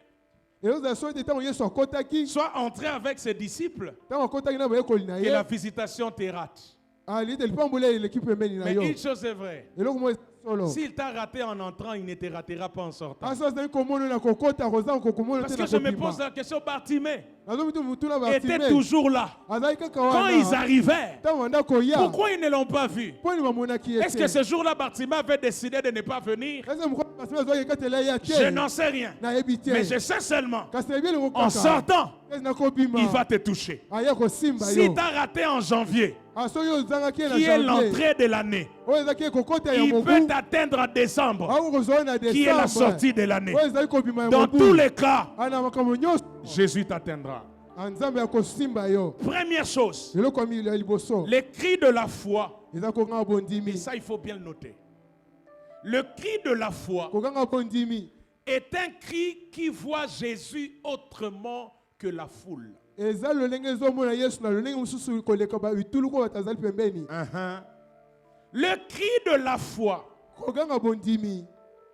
Speaker 4: Et aux assoits de temps Yesu akotaki.
Speaker 3: soit entré avec ses disciples,
Speaker 4: Tant akotaki na bayokoli na
Speaker 3: que
Speaker 4: ye.
Speaker 3: la visitation te rate.
Speaker 4: Ali te lipambole l'équipe pembeni na
Speaker 3: Mais
Speaker 4: yo.
Speaker 3: une chose est vraie.
Speaker 4: Eloko mo solo.
Speaker 3: S'il t'a raté en entrant, il ne te ratera pas en sortant.
Speaker 4: Asa zali komona na kokota roza kokomona
Speaker 3: Parce
Speaker 4: te
Speaker 3: que
Speaker 4: na
Speaker 3: je me
Speaker 4: kopima.
Speaker 3: pose la question, Bartimée
Speaker 4: Nazo mitu mutuna
Speaker 3: était
Speaker 4: Bartimée.
Speaker 3: toujours là.
Speaker 4: Azali kaka
Speaker 3: Quand
Speaker 4: wana.
Speaker 3: ils arrivèrent,
Speaker 4: Tant wanda koya.
Speaker 3: pourquoi ils ne l'ont pas vu?
Speaker 4: Poni bamonaki
Speaker 3: Est-ce que ce jour-là, Bartimée avait décidé de ne pas venir?
Speaker 4: Est-ce que Bartimée zo yekatela ya te?
Speaker 3: Je n'en sais rien.
Speaker 4: Na yebite.
Speaker 3: Mais je sais seulement,
Speaker 4: Kasi bien le
Speaker 3: en sortant,
Speaker 4: na kobima.
Speaker 3: il va te toucher.
Speaker 4: Aya ko simba
Speaker 3: Si
Speaker 4: yo.
Speaker 3: tu as raté en janvier,
Speaker 4: Aso yo zangaki na
Speaker 3: qui est
Speaker 4: janvier.
Speaker 3: l'entrée de l'année,
Speaker 4: Oyo zaki kokota ya
Speaker 3: il
Speaker 4: mobu.
Speaker 3: peut t'atteindre en décembre,
Speaker 4: Awo kozo na décembre.
Speaker 3: qui est la sortie de l'année.
Speaker 4: Oyo zaki kobima ya
Speaker 3: Dans
Speaker 4: mobu.
Speaker 3: tous les cas,
Speaker 4: Ana makambo nyonso.
Speaker 3: Jésus t'atteindra.
Speaker 4: Nzambe ya kosimba yo.
Speaker 3: Première chose,
Speaker 4: Eloko ami ya liboso.
Speaker 3: les cris de la foi.
Speaker 4: Eza kokanga bondimi.
Speaker 3: Et ça, il faut bien le noter. Le cri de la foi
Speaker 4: Kokanga bondimi.
Speaker 3: est un cri qui voit Jésus autrement que la foule.
Speaker 4: Eza lolenge ezomona Yesu na lolenge mususu koleka ba itulu ko batazali pembeni.
Speaker 3: Le cri de la foi,
Speaker 4: Kokanga bondimi.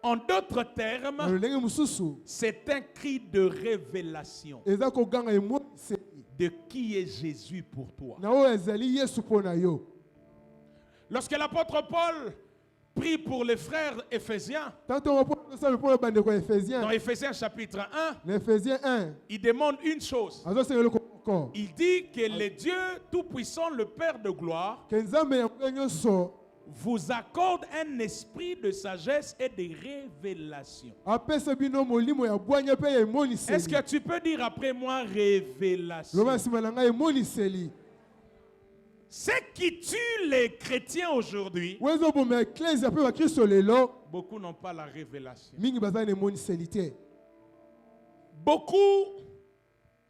Speaker 3: en d'autres
Speaker 4: Na
Speaker 3: termes,
Speaker 4: lolenge mususu.
Speaker 3: c'est un cri de révélation
Speaker 4: Eza kokanga emoise.
Speaker 3: de qui est Jésus pour toi.
Speaker 4: Na o ezali Yesu pona yo.
Speaker 3: Lorsque l'apôtre Paul prie pour les frères éphésiens,
Speaker 4: Tanto on peut ça pour bande ko Éphésiens.
Speaker 3: dans Éphésiens chapitre 1,
Speaker 4: L'Éphésiens 1.
Speaker 3: il demande une chose.
Speaker 4: Azo se eloko ko.
Speaker 3: Il dit que le Dieu Tout-Puissant, le Père de gloire,
Speaker 4: Que Nzambe ya nyonso
Speaker 3: vous accorde un esprit de sagesse et de révélation.
Speaker 4: apesa bino molimo ya bwanya pe ya emoniseli.
Speaker 3: Est-ce que tu peux dire après moi révélation?
Speaker 4: Loba sima na ngai emoniseli.
Speaker 3: Ce qui tue les chrétiens aujourd'hui,
Speaker 4: Wezo bo me ecclesia pe ba Kristo lelo.
Speaker 3: beaucoup n'ont pas la révélation.
Speaker 4: Mingi baza na emoniseli te.
Speaker 3: Beaucoup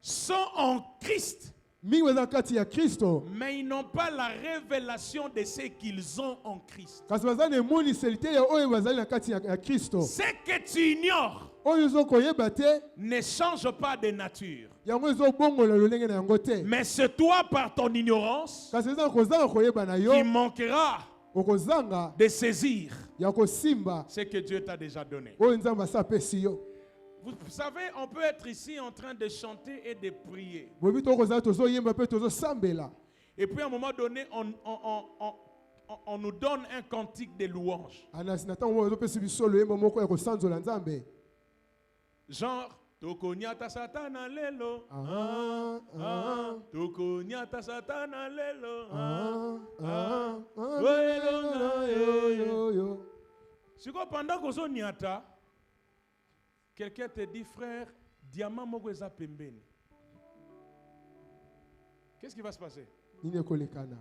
Speaker 3: sont en Christ,
Speaker 4: Mingi baza kati ya Kristo.
Speaker 3: mais ils n'ont pas la révélation de ce qu'ils ont en Christ.
Speaker 4: Kasi baza na emoniseli te ya oyo bazali na kati ya Kristo.
Speaker 3: Ce que tu ignores
Speaker 4: Oyo zo koyeba te.
Speaker 3: ne change pas de nature.
Speaker 4: Yango ezo bongola lolenge na yango te.
Speaker 3: Mais c'est toi, par ton ignorance,
Speaker 4: Kasi eza kozanga koyeba na yo.
Speaker 3: qui manquera
Speaker 4: Okozanga
Speaker 3: de saisir
Speaker 4: ya kosimba.
Speaker 3: ce que Dieu t'a déjà donné.
Speaker 4: Oyo Nzambe asa pesi yo.
Speaker 3: Vous savez, on peut être ici en train de chanter et de prier.
Speaker 4: Bobi to kozala tozo yemba pe tozo sambela.
Speaker 3: Et puis à un moment donné, on nous donne un cantique de louange.
Speaker 4: Anasi na tango ozo pesi biso lo yemba moko ya kosanzola Nzambe.
Speaker 3: Genre, Tokonyata satana lelo. Tokonyata satana lelo. Si pendant que vous nyata, quelqu'un te dit, frère, diamant moko eza pembeni. Qu'est-ce qui va se passer?
Speaker 4: Nini kolekana.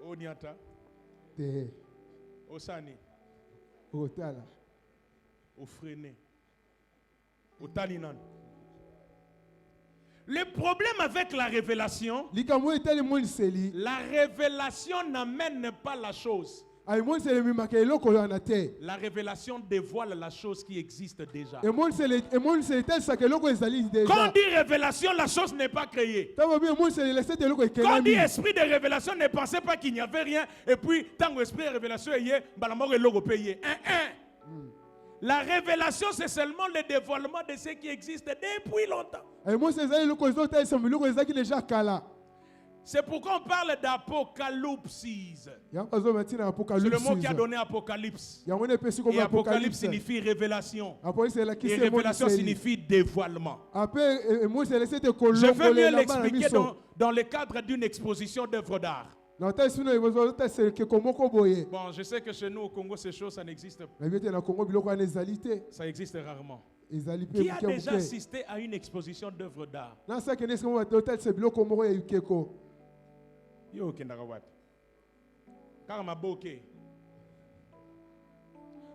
Speaker 3: O nyata,
Speaker 4: Te.
Speaker 3: o sani,
Speaker 4: Otala.
Speaker 3: au freiné, au talinan. Le problème avec la révélation,
Speaker 4: Likambo etali moniseli.
Speaker 3: la révélation n'amène pas la chose.
Speaker 4: Ay moniseli mimaka eloko yo na te.
Speaker 3: La révélation dévoile la chose qui existe déjà.
Speaker 4: Emoniseli tel sa eloko ezali
Speaker 3: Quand
Speaker 4: déjà.
Speaker 3: on dit révélation, la chose n'est pas créée.
Speaker 4: Tango bi emoniseli laisse eloko
Speaker 3: Quand on dit
Speaker 4: ekelami.
Speaker 3: esprit de révélation, ne pensez pas qu'il n'y avait rien. Et puis, tant que esprit de révélation est yé, balamor et logo payé. La révélation, c'est seulement le dévoilement de ce qui existe depuis longtemps.
Speaker 4: Emoniseli ezali eloko ezotali sa eloko ezaki déjà kala.
Speaker 3: C'est pourquoi on parle d'apocalypse.
Speaker 4: Yango azomatina
Speaker 3: C'est
Speaker 4: apocalypse.
Speaker 3: le mot qui a donné apocalypse.
Speaker 4: Yango ne pesi comme
Speaker 3: Et apocalypse
Speaker 4: apocalypse.
Speaker 3: signifie révélation.
Speaker 4: Apocalypse la
Speaker 3: Et
Speaker 4: kisi
Speaker 3: révélation
Speaker 4: emoniseli.
Speaker 3: signifie dévoilement.
Speaker 4: Après emoniseli c'était
Speaker 3: Je veux mieux
Speaker 4: kolongolela bana
Speaker 3: l'expliquer
Speaker 4: biso.
Speaker 3: dans le cadre d'une exposition d'œuvres d'art. Bon, je sais que chez nous au Congo, ces choses, ça n'existe pas. Ça existe rarement. Qui a déjà assisté à une exposition d'œuvres d'art? Yo,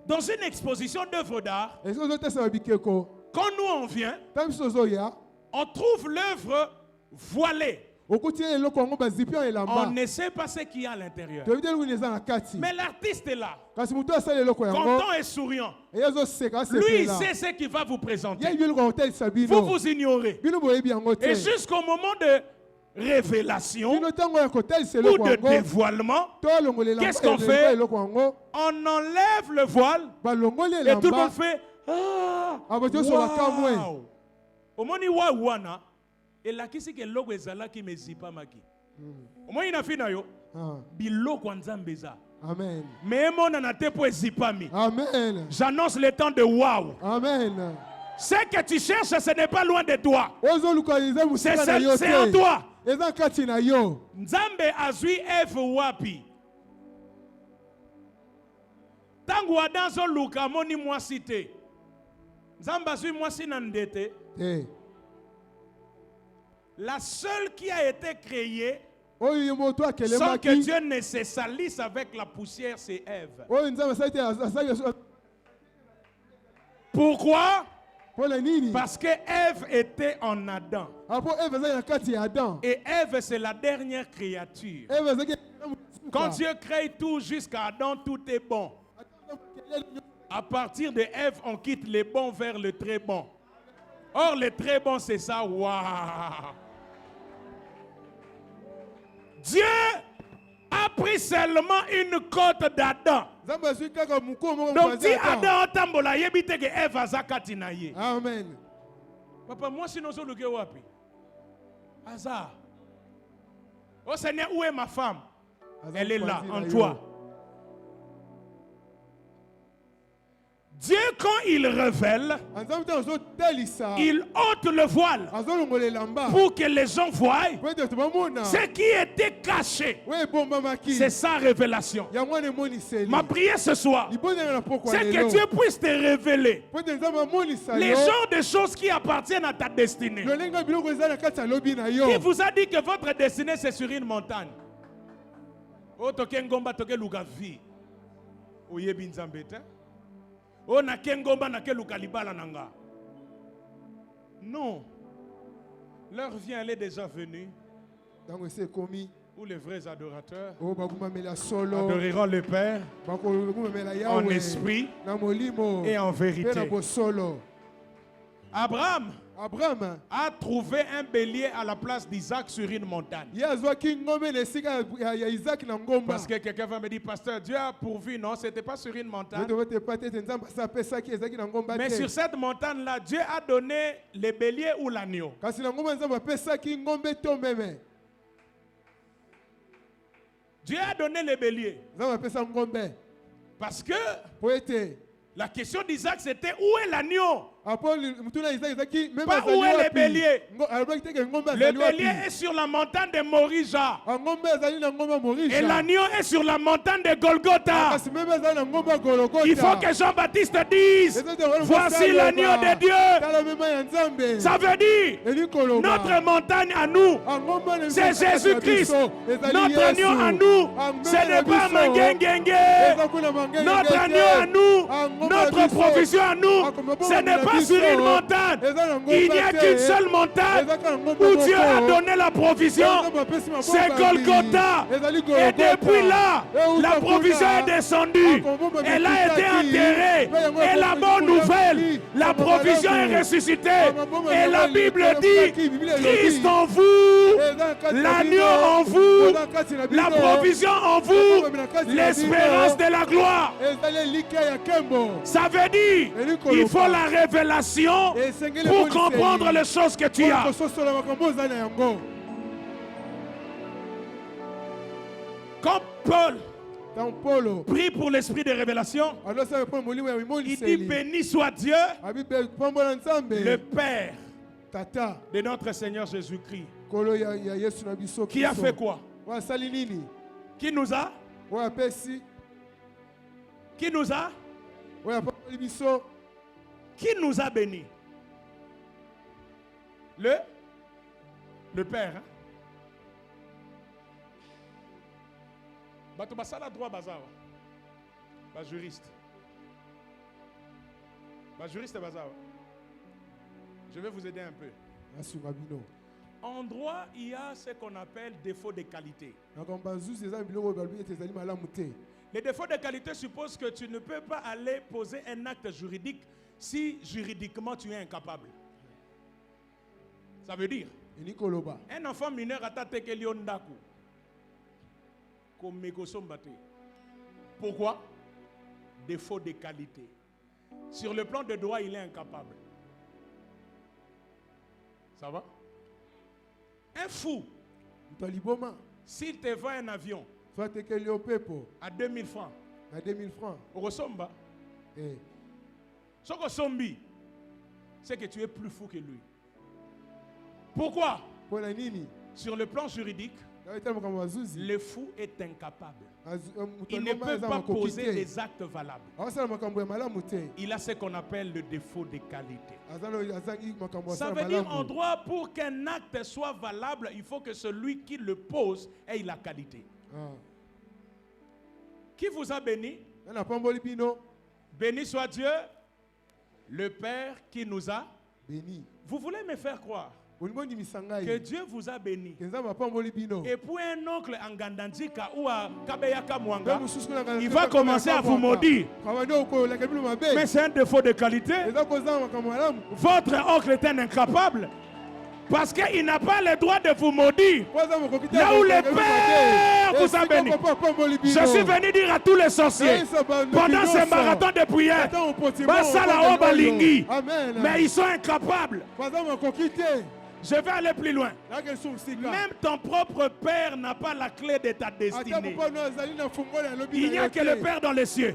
Speaker 3: dans une exposition d'œuvres d'art, quand nous on vient, on trouve l'œuvre voilée. On ne sait pas ce qu'il y a à l'intérieur. Mais l'artiste est là, content et souriant. Lui, il sait ce qu'il va vous présenter. Vous vous ignorez. Et jusqu'au moment de révélation ou de dévoilement, qu'est-ce qu'on fait? On enlève le voile et tout le monde fait wow. Au moment où wana et la kisi ke logo ezala ki mezipa maki. Au moment ina fina yo biloko nzambeza.
Speaker 4: Amen.
Speaker 3: Mais mon na te po ezipami.
Speaker 4: Amen.
Speaker 3: J'annonce le temps de wow.
Speaker 4: Amen.
Speaker 3: Ce que tu cherches, ce n'est pas loin de toi. C'est en toi. Nzambe azui Eve wapi. Tangu Adam zo luka moni mwasi te. Nzambe azui mwasi na ndete. La seule qui a été créée sans que Dieu ne se salisse avec la poussière, c'est Ève. Pourquoi? Parce que Ève était en Adam. Et Ève, c'est la dernière créature. Quand Dieu crée tout jusqu'à Adam, tout est bon. À partir de Ève, on quitte le bon vers le très bon. Or, le très bon, c'est ça. Waouh! Dieu a pris seulement une côte d'Adam. Donc, si Adam tambola, yebite que Ève a zakati na ye.
Speaker 4: Amen.
Speaker 3: Papa, moi, si nous sommes le wapi? Hasard. Oh Seigneur, où est ma femme? Elle est là, en toi. Dieu, quand il révèle, il ôte le voile pour que les gens voient ce qui était caché. C'est sa révélation. Ma prière ce soir, c'est que Dieu puisse te révéler les genres de choses qui appartiennent à ta destinée. Qui vous a dit que votre destinée c'est sur une montagne? Non. L'heure vient, elle est déjà venue où les vrais adorateurs adoreront le Père en esprit et en vérité. Abraham a trouvé un bélier à la place d'Isaac sur une montagne. Parce que quelqu'un va me dire, pasteur, Dieu a pourvu. Non, ce n'était pas sur une montagne. Mais sur cette montagne-là, Dieu a donné le bélier ou l'agneau. Dieu a donné le bélier. Parce que la question d'Isaac, c'était où est l'agneau? Pas où est le bélier. Le bélier est sur la montagne de Morija. Et l'agneau est sur la montagne de Golgotha. Il faut que Jean-Baptiste dise, voici l'agneau de Dieu. Ça veut dire, notre montagne à nous, c'est Jésus-Christ. Notre agneau à nous, ce n'est pas Mangengenge. Notre agneau à nous, notre provision à nous, ce n'est pas sur une montagne. Il n'y a qu'une seule montagne où Dieu a donné la provision. C'est Golgotha. Et depuis là, la provision est descendue. Elle a été enterrée. Et la bonne nouvelle, la provision est ressuscitée. Et la Bible dit, Christ en vous, l'agneau en vous, la provision en vous, l'espérance de la gloire. Ça veut dire, il faut la révélation pour comprendre les choses que tu as. Quand Paul prie pour l'esprit de révélation, il dit béni soit Dieu, le Père de notre Seigneur Jésus-Christ. Qui a fait quoi? Qui nous a? Qui nous a? Qui nous a bénis? Le Père. Hein? Batobasala droit bazar. Ba juriste. Ba juriste bazar. Je vais vous aider un peu. En droit, il y a ce qu'on appelle défaut de qualité. Les défauts de qualité supposent que tu ne peux pas aller poser un acte juridique si juridiquement tu es incapable. Ça veut dire, un enfant mineur a taté Liondaku. Pourquoi? Défaut de qualité. Sur le plan de droit, il est incapable. Ça va? Un fou, s'il te vend un avion à 2000 francs, au Rosomba, ce que c'est que tu es plus fou que lui. Pourquoi? Sur le plan juridique, le fou est incapable. Il ne peut pas poser des actes valables. Il a ce qu'on appelle le défaut de qualité. Ça veut dire en droit, pour qu'un acte soit valable, il faut que celui qui le pose ait la qualité. Qui vous a béni? Béni soit Dieu, le Père qui nous a béni. Vous voulez me faire croire que Dieu vous a béni. Et pour un oncle en Gandandika ou à Kabeyaka Mwanga, il va commencer à vous maudire. Mais c'est un défaut de qualité. Votre oncle est un incapable. Parce qu'il n'a pas le droit de vous maudire. Là où le Père vous a béni. Je suis venu dire à tous les sorciers, pendant ce marathon de prière, mais ils sont incapables. Je vais aller plus loin. Même ton propre père n'a pas la clé de ta destinée. Il n'y a que le Père dans les cieux.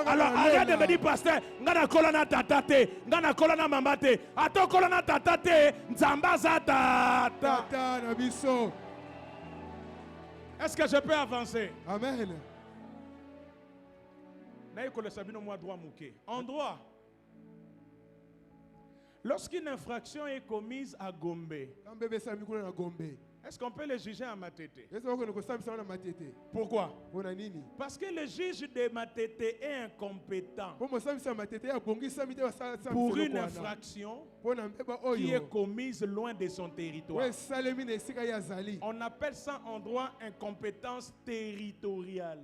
Speaker 3: Alors arrête de me dire, pasteur, ngana kolana tatate, ngana kolana mamate, ato kolana tatate, nzambaza tata. Est-ce que je peux avancer? Amen. En droit, lorsqu'une infraction est commise à Gombe, est-ce qu'on peut le juger à Matete? Pourquoi? Parce que le juge de Matete est incompétent pour une infraction qui est commise loin de son territoire. On appelle ça en droit incompétence territoriale.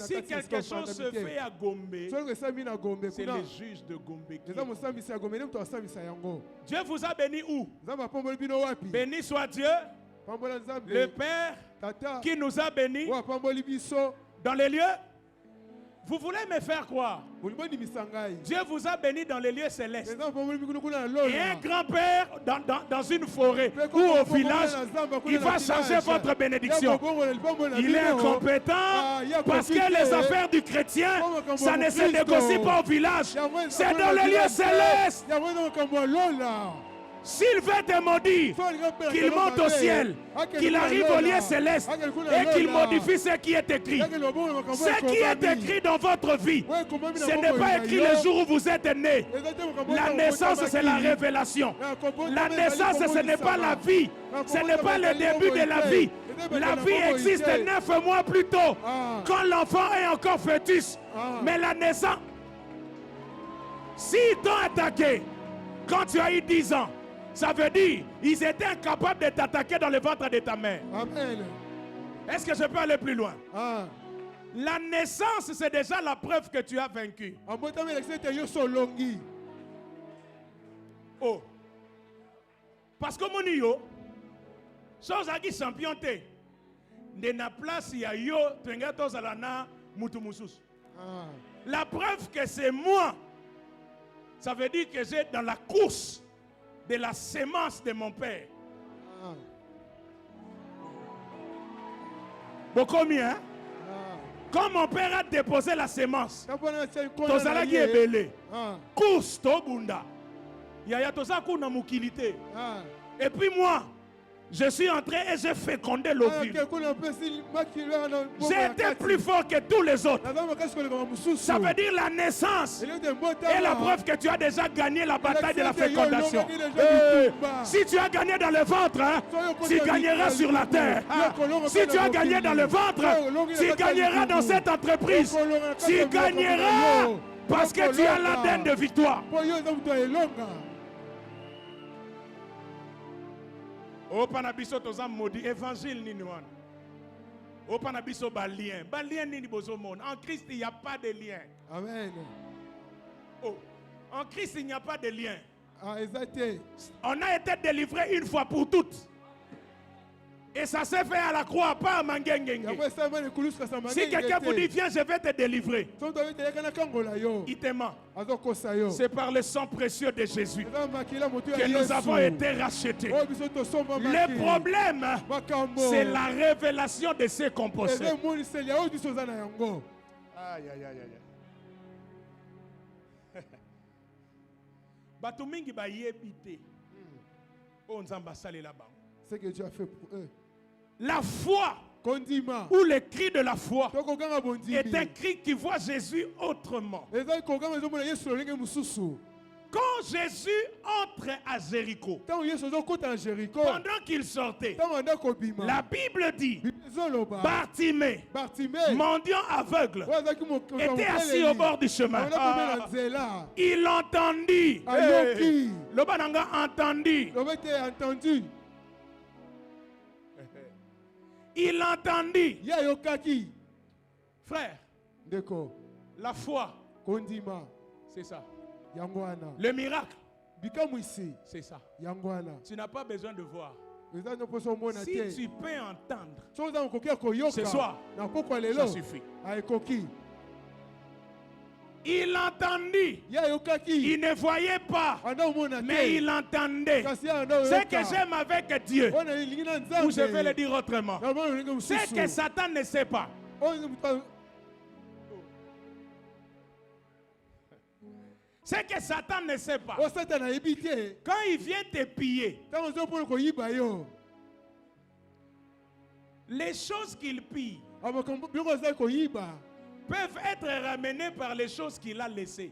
Speaker 3: Si quelque chose se fait à Gombe, c'est le juge de Gombe. Dieu vous a béni où? Béni soit Dieu, le Père qui nous a bénis dans les lieux. Vous voulez me faire croire? Dieu vous a béni dans les lieux célestes. Et un grand-père dans une forêt ou au village, il va changer votre bénédiction. Il est incompétent parce que les affaires du chrétien, ça ne se négocie pas au village. C'est dans les lieux célestes. S'il veut te maudire, qu'il monte au ciel, qu'il arrive au lieu céleste et qu'il modifie ce qui est écrit. Ce qui est écrit dans votre vie, ce n'est pas écrit le jour où vous êtes né. La naissance, c'est la révélation. La naissance, ce n'est pas la vie. Ce n'est pas le début de la vie. La vie existe 9 mois plus tôt, quand l'enfant est encore fœtus. Mais la naissance, s'ils t'ont attaqué quand tu as eu 10 ans, ça veut dire ils étaient incapables de t'attaquer dans le ventre de ta mère. Amen. Est-ce que je peux aller plus loin? La naissance, c'est déjà la preuve que tu as vaincu. Oh. Parce que mon yo, chose à qui champion te, de na place ya yo, tenga tozalana mutumusus. La preuve que c'est moi, ça veut dire que j'ai dans la course de la sémence de mon père. Combien? Quand mon père a déposé la sémence, tozala qui est belé. Course to bunda. Yaya toza kuna mukilité. Et puis moi, Je suis entré et j'ai fécondé l'ovule. J'ai été plus fort que tous les autres. Ça veut dire la naissance est la preuve que tu as déjà gagné la bataille de la fécondation. Si tu as gagné dans le ventre, hein, tu gagneras sur la terre. Si tu as gagné dans le ventre, tu gagneras dans cette entreprise. Tu gagneras parce que tu as l'ADN de victoire. O panabiso toza modi évangile nini wana. O panabiso ba lien. Ba lien nini bozo monde. En Christ il n'y a pas de lien.
Speaker 4: Amen.
Speaker 3: Oh, en Christ il n'y a pas de lien.
Speaker 4: Ah, exactement.
Speaker 3: On a été délivré une fois pour toutes. Et ça s'est fait à la croix, pas à Mangengenge. Si quelqu'un vous dit viens, je vais te délivrer, il te ment. C'est par le sang précieux de Jésus que nous avons été rachetés. Le problème, c'est la révélation de ces composés. Aïe, aïe, aïe, aïe. Batumingi ba yebite. On zamba sale là-bas.
Speaker 4: Ce que Dieu a fait pour eux.
Speaker 3: La foi, ou le cri de la foi, est un cri qui voit Jésus autrement. Quand Jésus entre à Jéricho, pendant qu'il sortait, la Bible dit, Bartimée, mendiant aveugle, était assis au bord du chemin. Il entendit. Le bananga entendit. Il entendit. Frère, la foi, c'est ça. Le miracle, c'est ça. Tu n'as pas besoin de voir. Si tu peux entendre ce soir, ça suffit. Il entendit. Il ne voyait pas, mais il entendait. Ce que j'aime avec Dieu, ou je vais le dire autrement, c'est que Satan ne sait pas. C'est que Satan ne sait pas. Quand il vient te piller, les choses qu'il pille peuvent être ramenées par les choses qu'il a laissées.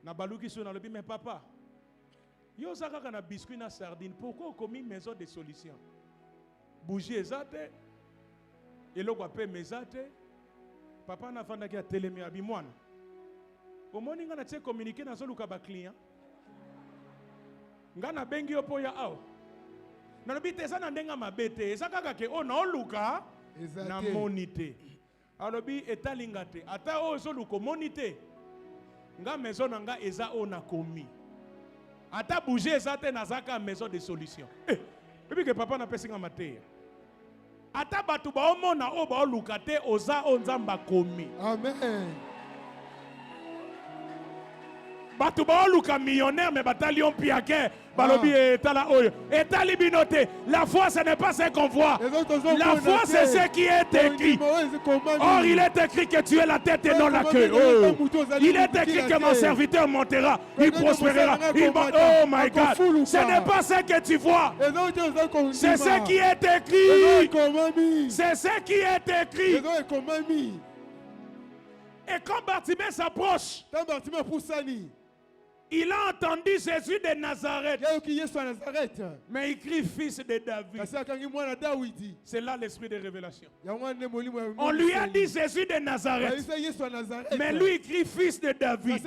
Speaker 3: Na baluki so na lobi mais papa. Yo saka na biscuit na sardine. Pourquoi on commis maison de solution? Bougie ezate. Eloko ape mezate. Papa na fanda ki atelemi abi mwana. Omoni nga na tse communiquer na zoluka ba client. Nga na bengi yo po ya awa. Na lobi te sana ndenga mabete. Eza kaka ke o na oluka na monite. Alobi etalinga te. Ata o zoluko monite. Nga maison na nga eza o na komi. Ata bouger ezate na zaka maison de solution. Bibi ke papa na pesi nga mateya. Ata batu ba omona o ba oluka te oza o nzamba komi.
Speaker 4: Amen.
Speaker 3: Batu ba oluka millionnaire mais batalion piake balobi etala oyo etali binote. La foi ce n'est pas ce qu'on voit. La foi c'est ce qui est écrit. Or il est écrit que tu es la tête et non la queue. Il est écrit que mon serviteur montera, il prospérera. Oh my God. Ce n'est pas ce que tu vois. C'est ce qui est écrit. C'est ce qui est écrit. Et quand Bartimée s'approche, il a entendu Jésus de Nazareth. Mais il crie fils de David. C'est là l'esprit de révélation. On lui a dit Jésus de Nazareth. Mais lui il crie fils de David.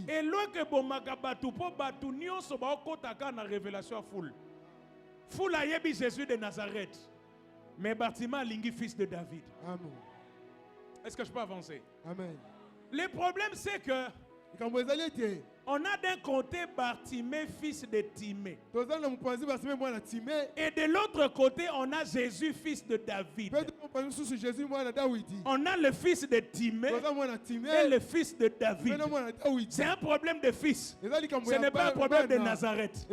Speaker 3: Et là que bomaka batu po batu nyonso ba okotaka na révélation à foule. Foule a yebi Jésus de Nazareth. Mais Bartimée alingi fils de David.
Speaker 4: Amen.
Speaker 3: Est-ce que je peux avancer?
Speaker 4: Amen.
Speaker 3: Le problème c'est que on a d'un côté Bartimée, fils de Timée. Et de l'autre côté, on a Jésus, fils de David. On a le fils de Timée et le fils de David. C'est un problème de fils. Ce n'est pas un problème de Nazareth.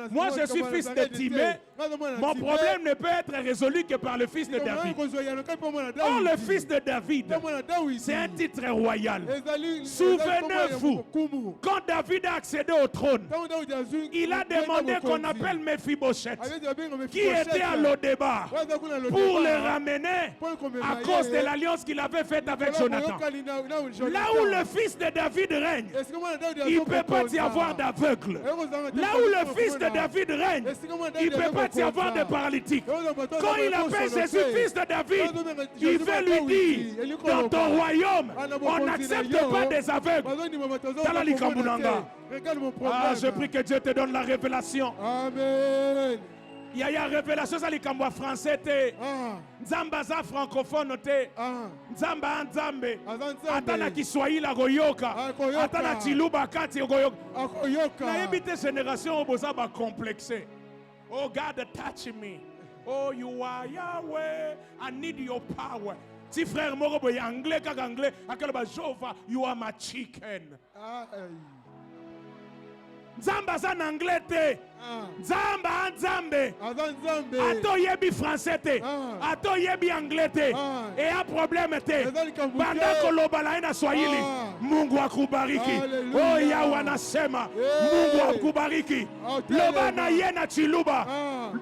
Speaker 3: Moi, je suis fils de Timée. Mon problème ne peut être résolu que par le fils de David. Or, le fils de David, c'est un titre royal. Souvenez-vous, quand David a accédé au trône, il a demandé qu'on appelle Mephibosheth, qui était à Lodébar, pour le ramener à cause de l'alliance qu'il avait faite avec Jonathan. Là où le fils de David règne, il ne peut pas y avoir d'aveugle. Là où le fils de David règne, il ne peut pas y avoir de paralytique. Quand il appelle Jésus fils de David, il veut lui dire, dans ton royaume, on n'accepte pas des aveugles. Ah, je prie que Dieu te donne la révélation.
Speaker 4: Amen.
Speaker 3: Il y a révélation ça les kamwa français te. Nzamba za francophone te. Nzamba nzambe. Atana Kiswahili goyoka. Atana Chiluba kati goyoka. Na yebite génération oboza ba complexé. Oh God, touch me. Oh, you are Yahweh. I need your power. Si frère moko boy anglais kaka anglais akala ba Jova, you are my chicken. Nzamba za anglais te. Nzamba nzambe. Ato yebi français te. Ato yebi anglais te. Et un problème te. Banda koloba la ina Swahili. Mungu akubariki. Oh Yahweh anasema. Mungu akubariki. Loba na yena chiluba.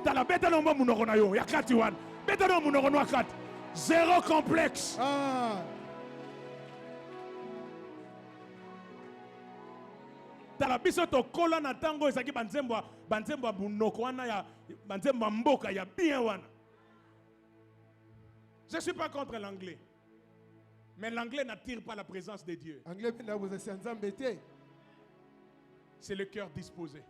Speaker 3: Tala beta no munoko na yo yakati wan. Beta no munoko no akati. Zéro complexe. Tala biso to kola na tango ezaki banzembo bunoko wana ya banzembo mboka ya bien wana. Je suis pas contre l'anglais. Mais l'anglais n'attire pas la présence de Dieu. C'est le cœur disposé.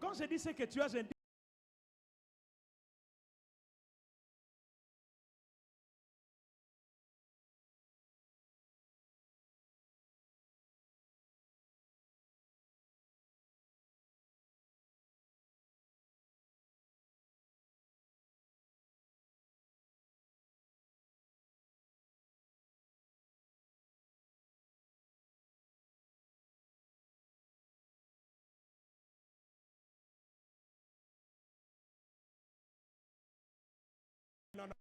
Speaker 3: Quand je dis ce que tu as, je dis non, non.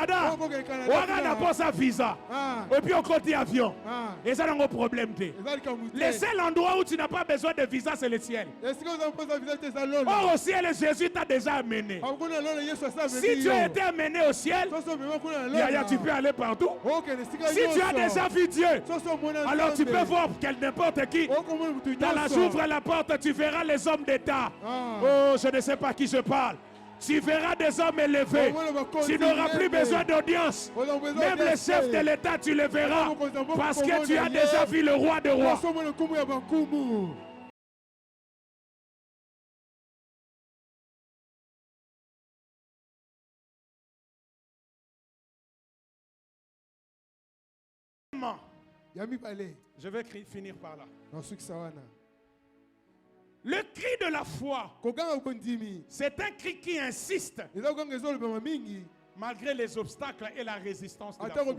Speaker 3: Canada, on a pas sa visa. Et puis on continue avion. Et ça n'a pas de problème. Le seul endroit où tu n'as pas besoin de visa, c'est le ciel. Or au ciel, Jésus t'a déjà amené. Si tu as été amené au ciel, tu peux aller partout. Si tu as déjà vu Dieu, alors tu peux voir n'importe qui. Dans la j'ouvre la porte, tu verras les hommes d'État. Oh, je ne sais pas qui je parle. Tu verras des hommes élevés. Tu n'auras plus besoin d'audience. Même les chefs de l'État, tu les verras. Parce que tu as déjà vu le roi des rois. Je vais finir par là. Le cri de la foi, c'est un cri qui insiste malgré les obstacles et la résistance de la foule.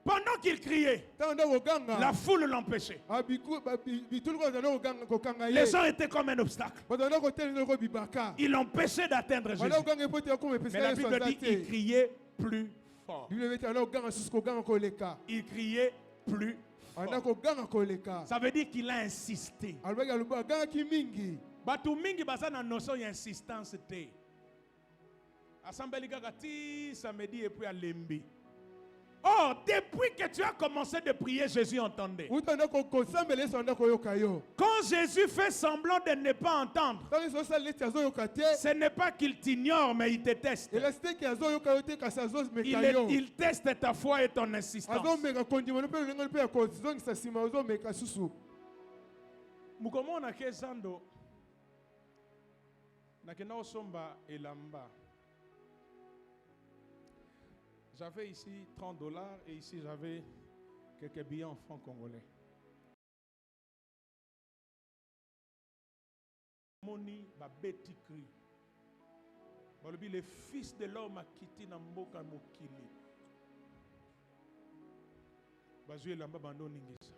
Speaker 3: Pendant qu'il criait, la foule l'empêchait. Les gens étaient comme un obstacle. Ils l'empêchaient d'atteindre Jésus. Mais la Bible dit qu'il criait plus fort. Il criait plus fort. Ça veut dire qu'il a insisté. Batu mingi bazana notion insistance te. Assemblée gagati samedi et puis à Lembi. Oh, depuis que tu as commencé de prier, Jésus entendait. Quand Jésus fait semblant de ne pas entendre, ce n'est pas qu'il t'ignore, mais il te teste. Il teste ta foi et ton insistance. Mukomona kezando nakena osomba elamba. J'avais ici $30 et ici j'avais quelques billets en francs congolais. Moni ba beti cri. Balobi le fils de l'homme a quitté Namboka Mokili. Bazue lamba bando ningisa.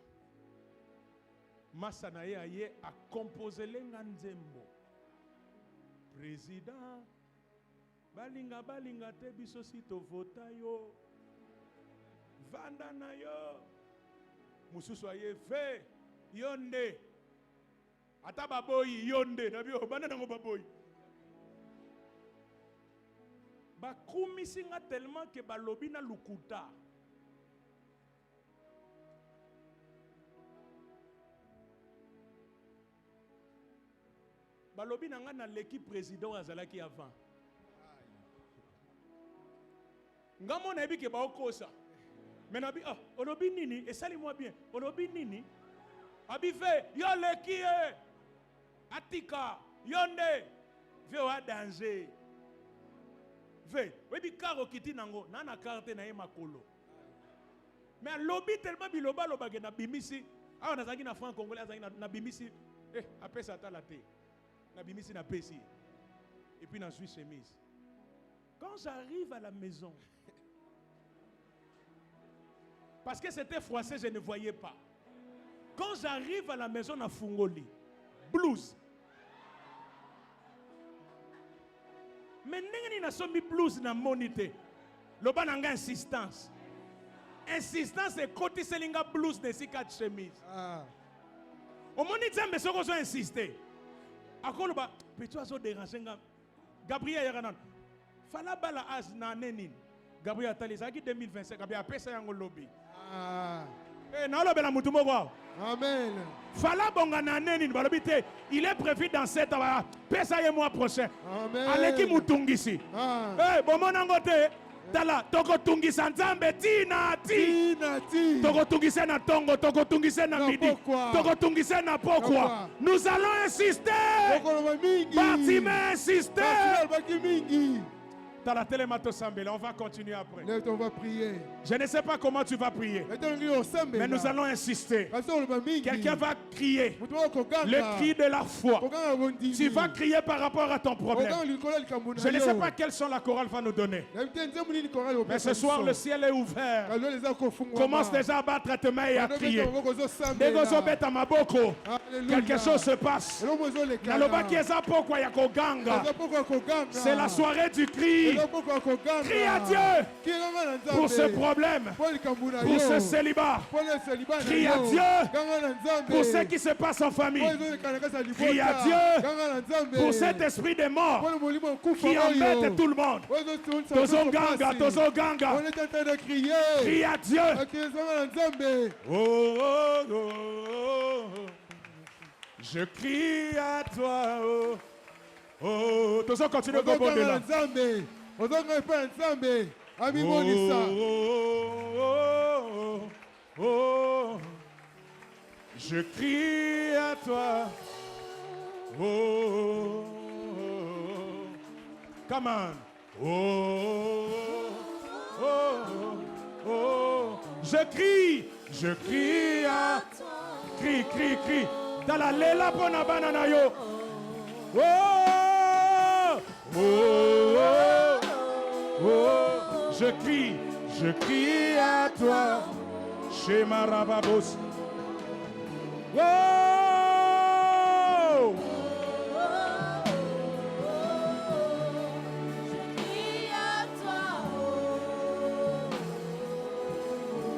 Speaker 3: Massa na ye aye a composé lenga nzembo. Président balinga te biso sito vota yo vanda na yo mususu aye ve yonde ata baboyi yonde na bio banda nango baboyi bakumisi nga tellement que balobi na lukuta Balobi nanga na l'équipe président azalaki avant. Ngamo na ebike ba okosa. Menabi ah, olobi nini? Esali-moi bien. Olobi nini? Abife, yo leki e. Atika, yonde. Ve wa danger. Ve, webi karo kiti nango, nana carte na ye makolo. Mais lobby tellement biloba lobage na bimisi. Ah, na zaki na franc congolais, azaki na bimisi. Eh, après ça la té. Na bimisi na pesi. Et puis na suis chemise. Quand j'arrive à la maison, parce que c'était froissé, je ne voyais pas. Quand j'arrive à la maison na fungoli, blues. Mais n'engeni na somi blues na monité. Loba nanga insistance. Insistance et côté selinga blues de si quatre chemises. Au moment où mais soko so insister. Akolo ba petit oiseau déranger nga. Gabriel Yaranan. Fala bala as na nenin. Gabriel Talisa qui 2025 Gabriel pesa yango lobby. Eh na lobe na mutu moko.
Speaker 4: Amen.
Speaker 3: Fala bonga na nenin balobi te. Il est prévu dans 7 ans. Pesa ye mois prochain.
Speaker 4: Amen.
Speaker 3: Aleki mutungisi. Eh bomona ngote. Tala, toko tungisa nzambe tina ti. Toko tungisa na tongo, toko tungisa na midi. Toko tungisa na pokwa. Nous allons insister. Bartimée insister. Tala telemato sambele, on va continuer après.
Speaker 4: On va prier.
Speaker 3: Je ne sais pas comment tu vas prier. Mais nous allons insister. Quelqu'un va crier. Le cri de la foi. Tu vas crier par rapport à ton problème. Je ne sais pas quelle son la chorale va nous donner. Mais ce soir, le ciel est ouvert. Commence déjà à battre tes mains et à crier. Quelque chose se passe. C'est la soirée du cri. Crie à Dieu pour ce problème, pour ce célibat. Crie à Dieu pour ce qui se passe en famille. Crie à Dieu pour cet esprit de mort qui embête tout le monde. Tozo ganga. Crie à Dieu. Oh, oh, oh, oh. Je crie à toi. Oh. Oh, tous continuez de bon là. Oh, oh, oh, oh, je crie à toi. Oh, oh, oh. Come on. Oh, oh, oh, oh. Je crie à toi. Crie. Dans la lela bona banana yo. Oh, oh, oh, oh, je crie à toi, chez Marababos. Oh,
Speaker 2: je crie à toi.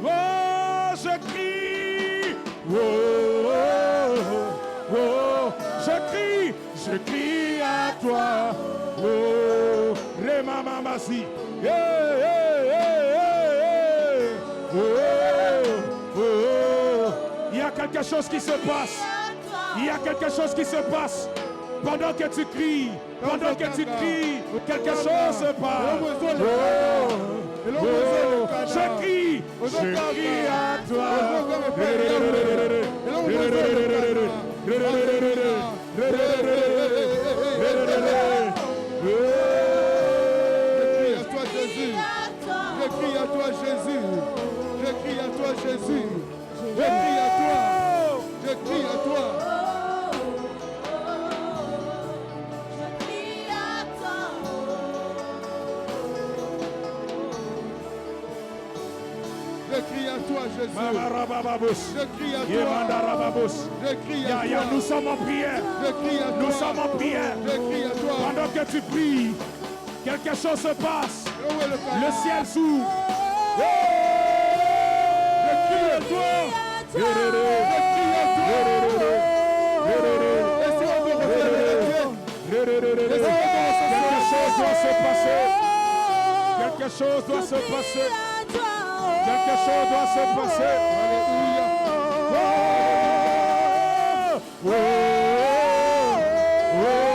Speaker 3: Oh, je crie. Oh, oh, oh, je crie à toi. Oh, Rema Mamasi. Yeah, yeah, yeah, yeah. Oh, oh. Il y a quelque chose qui se passe. Il y a quelque chose qui se passe. Pendant que tu cries, quelque chose se passe. Oh, oh. Je crie à toi.
Speaker 4: Je crie à toi, Jésus. Je crie à toi, Jésus. Je crie à toi. Je crie à toi. Je crie à toi, Jésus. Je crie à toi. Je crie à toi.
Speaker 3: Nous sommes en prière.
Speaker 4: Je crie à toi.
Speaker 3: Nous sommes en prière.
Speaker 4: Je crie à toi.
Speaker 3: Pendant que tu pries, quelque chose se passe. Le ciel s'ouvre.
Speaker 4: Je crie à toi. Je crie à toi.
Speaker 3: Quelque chose doit se passer. Quelque chose doit se passer. Quelque chose doit se passer. Alléluia. Oh, oh, oh, oh.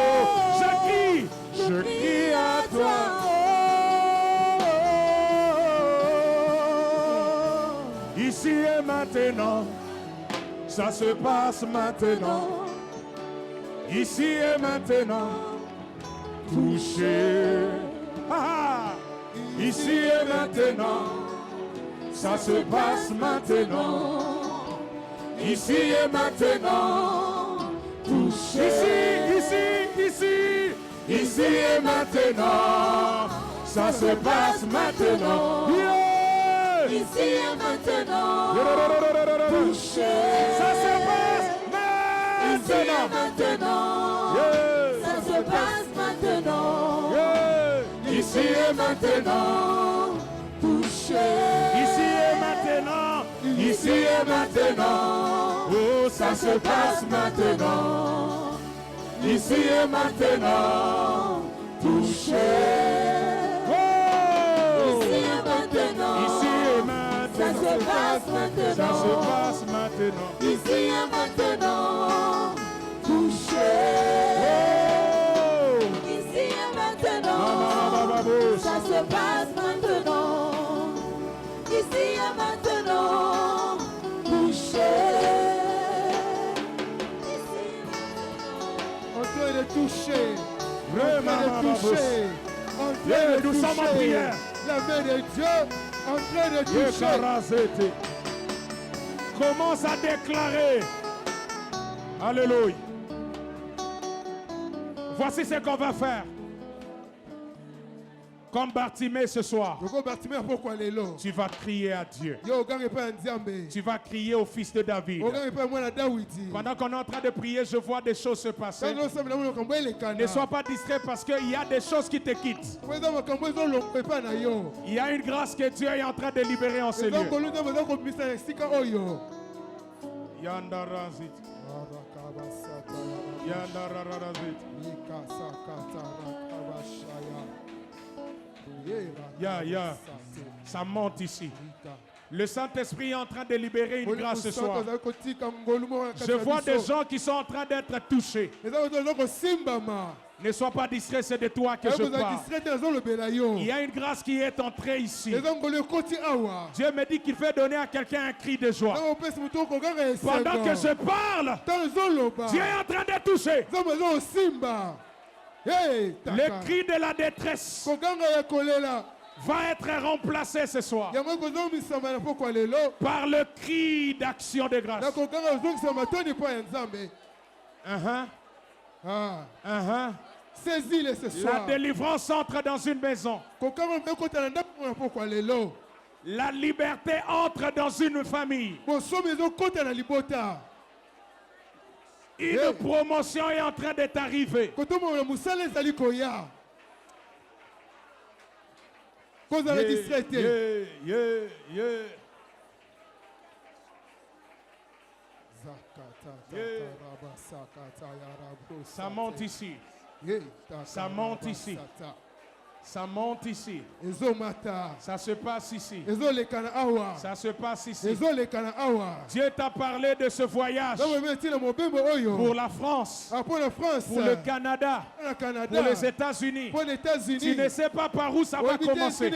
Speaker 3: ça se passe maintenant. Ici et maintenant. Touché. Ah, ici et maintenant. Ça se passe maintenant. Ici et maintenant. Touché. Ici et maintenant. Ça se passe maintenant. Yeah.
Speaker 2: Ici et maintenant. Touché.
Speaker 3: Ça se passe maintenant.
Speaker 2: Ici et maintenant.
Speaker 3: Yeah.
Speaker 2: Ça se passe maintenant.
Speaker 3: Yeah.
Speaker 2: Ici et maintenant. Touché.
Speaker 3: Ici et maintenant.
Speaker 2: Ici et maintenant.
Speaker 3: Oh, ça se passe
Speaker 2: maintenant. Ici et maintenant. Touché. Ici et maintenant.
Speaker 3: Ici et maintenant.
Speaker 2: Ça se passe maintenant.
Speaker 3: Ça se passe maintenant.
Speaker 2: Ici et maintenant. Touché. Ici et maintenant. Ça se passe maintenant. Ici et maintenant. Touché. Ici et maintenant.
Speaker 4: En train de toucher.
Speaker 3: Vraiment, nous sommes en prière.
Speaker 4: La main de Dieu en train de toucher.
Speaker 3: Commence à déclarer. Alléluia. Voici ce qu'on va faire. Comme Bartimée ce soir, tu vas crier à Dieu. Tu vas crier au fils de David. Pendant qu'on est en train de prier, je vois des choses se passer. Ne sois pas distrait parce qu'il y a des choses qui te quittent. Il y a une grâce que Dieu est en train de libérer en ce lieu. Yandarazit. Yandarazit. Ça monte ici. Le Saint-Esprit est en train de libérer une grâce ce soir. Je vois des gens qui sont en train d'être touchés. Ne sois pas distrait, c'est de toi que je parle. Il y a une grâce qui est entrée ici. Dieu me dit qu'il fait donner à quelqu'un un cri de joie. Pendant que je parle, Dieu est en train de toucher. Le cri de la détresse va être remplacé ce soir par le cri d'action de grâce.
Speaker 4: Saisis-le ce soir.
Speaker 3: La délivrance entre dans une maison. La liberté entre dans une famille. Une promotion est en train de t'arriver. Ça monte ici. Ça monte ici. Ça monte ici. Ça se passe ici. Ça se passe ici. Dieu t'a parlé de ce voyage pour la France, pour le Canada, pour les États-Unis. Tu ne sais pas par où ça va commencer.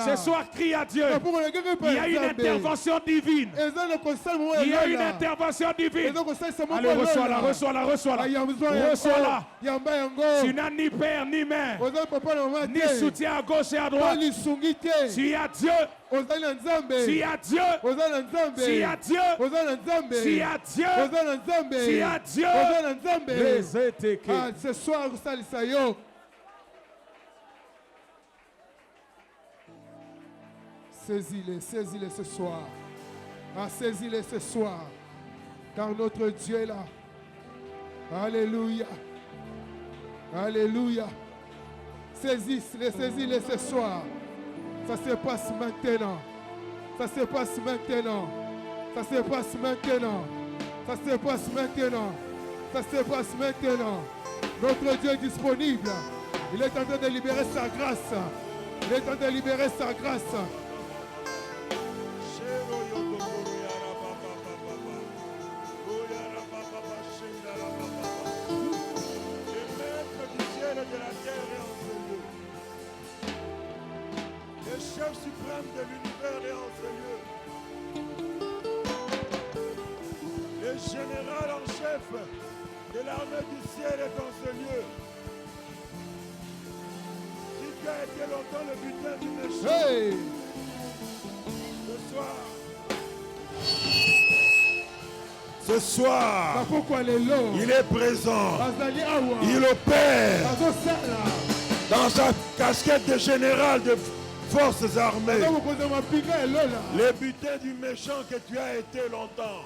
Speaker 3: Ce soir, crie à Dieu. Il y a une intervention divine. Il y a une intervention divine. Allez, reçois-la, reçois-la, reçois-la. Reçois-la. Tu n'as ni père ni mère, ni soutien à gauche et à droite. Tu as Dieu. Tu as Dieu. Tu as Dieu. Tu as Dieu. Tu as Dieu.
Speaker 4: Ce soir, saisis-les, saisis-les ce soir. Saisis-les ce soir. Car notre Dieu est là. Alléluia. Alléluia. Saisis-les ce soir. Ça se passe maintenant. Ça se passe maintenant. Ça se passe maintenant. Ça se passe maintenant. Ça se passe maintenant. Notre Dieu est disponible. Il est en train de libérer sa grâce. Il est en train de libérer sa grâce.
Speaker 1: Le chef suprême de l'univers est en ce lieu. Le L'armée du ciel est dans ce lieu. Si tu as été longtemps le butin du méchant,
Speaker 4: Hey!
Speaker 1: ce soir, il est présent. Il opère dans sa casquette de général de forces armées. Les butins du méchant que tu as été longtemps,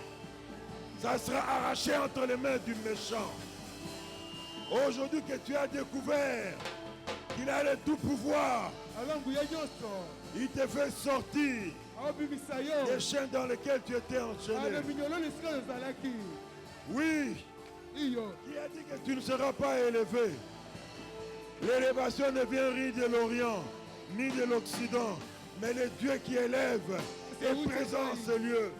Speaker 1: ça sera arraché entre les mains du méchant. Aujourd'hui que tu as découvert qu'il a le tout pouvoir, il te fait sortir des chaînes dans lesquelles tu étais enchaîné. Oui, qui a dit que tu ne seras pas élevé? L'élévation ne vient ni de l'Orient, ni de l'Occident, mais le Dieu qui élève est présent en ce lieu.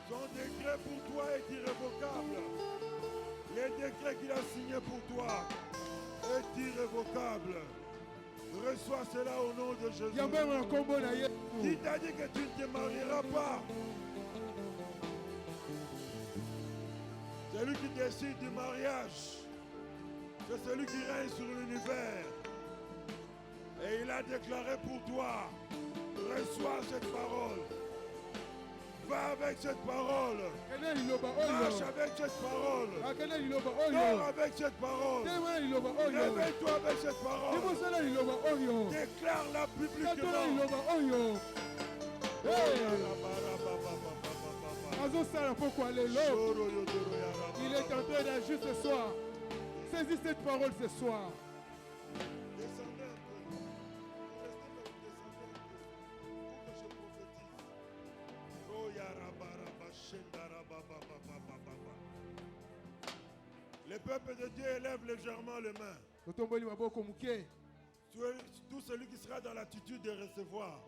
Speaker 1: Son décret pour toi est irrévocable. Le décret qu'il a signé pour toi est irrévocable. Reçois cela au nom de Jésus. Qui t'a dit que tu ne te marieras pas? Celui qui décide du mariage, c'est celui qui règne sur l'univers. Et il a déclaré pour toi, reçois cette parole. Va avec cette parole. Marche avec cette parole. Dors avec cette parole. Réveille-toi avec cette parole. Déclare-la publiquement.
Speaker 4: Il est en train d'agir ce soir. Saisis cette parole ce soir.
Speaker 1: Descendez un peu. Restez pour que je prophétise. Le peuple de Dieu élève légèrement les mains. Tout celui qui sera dans l'attitude de recevoir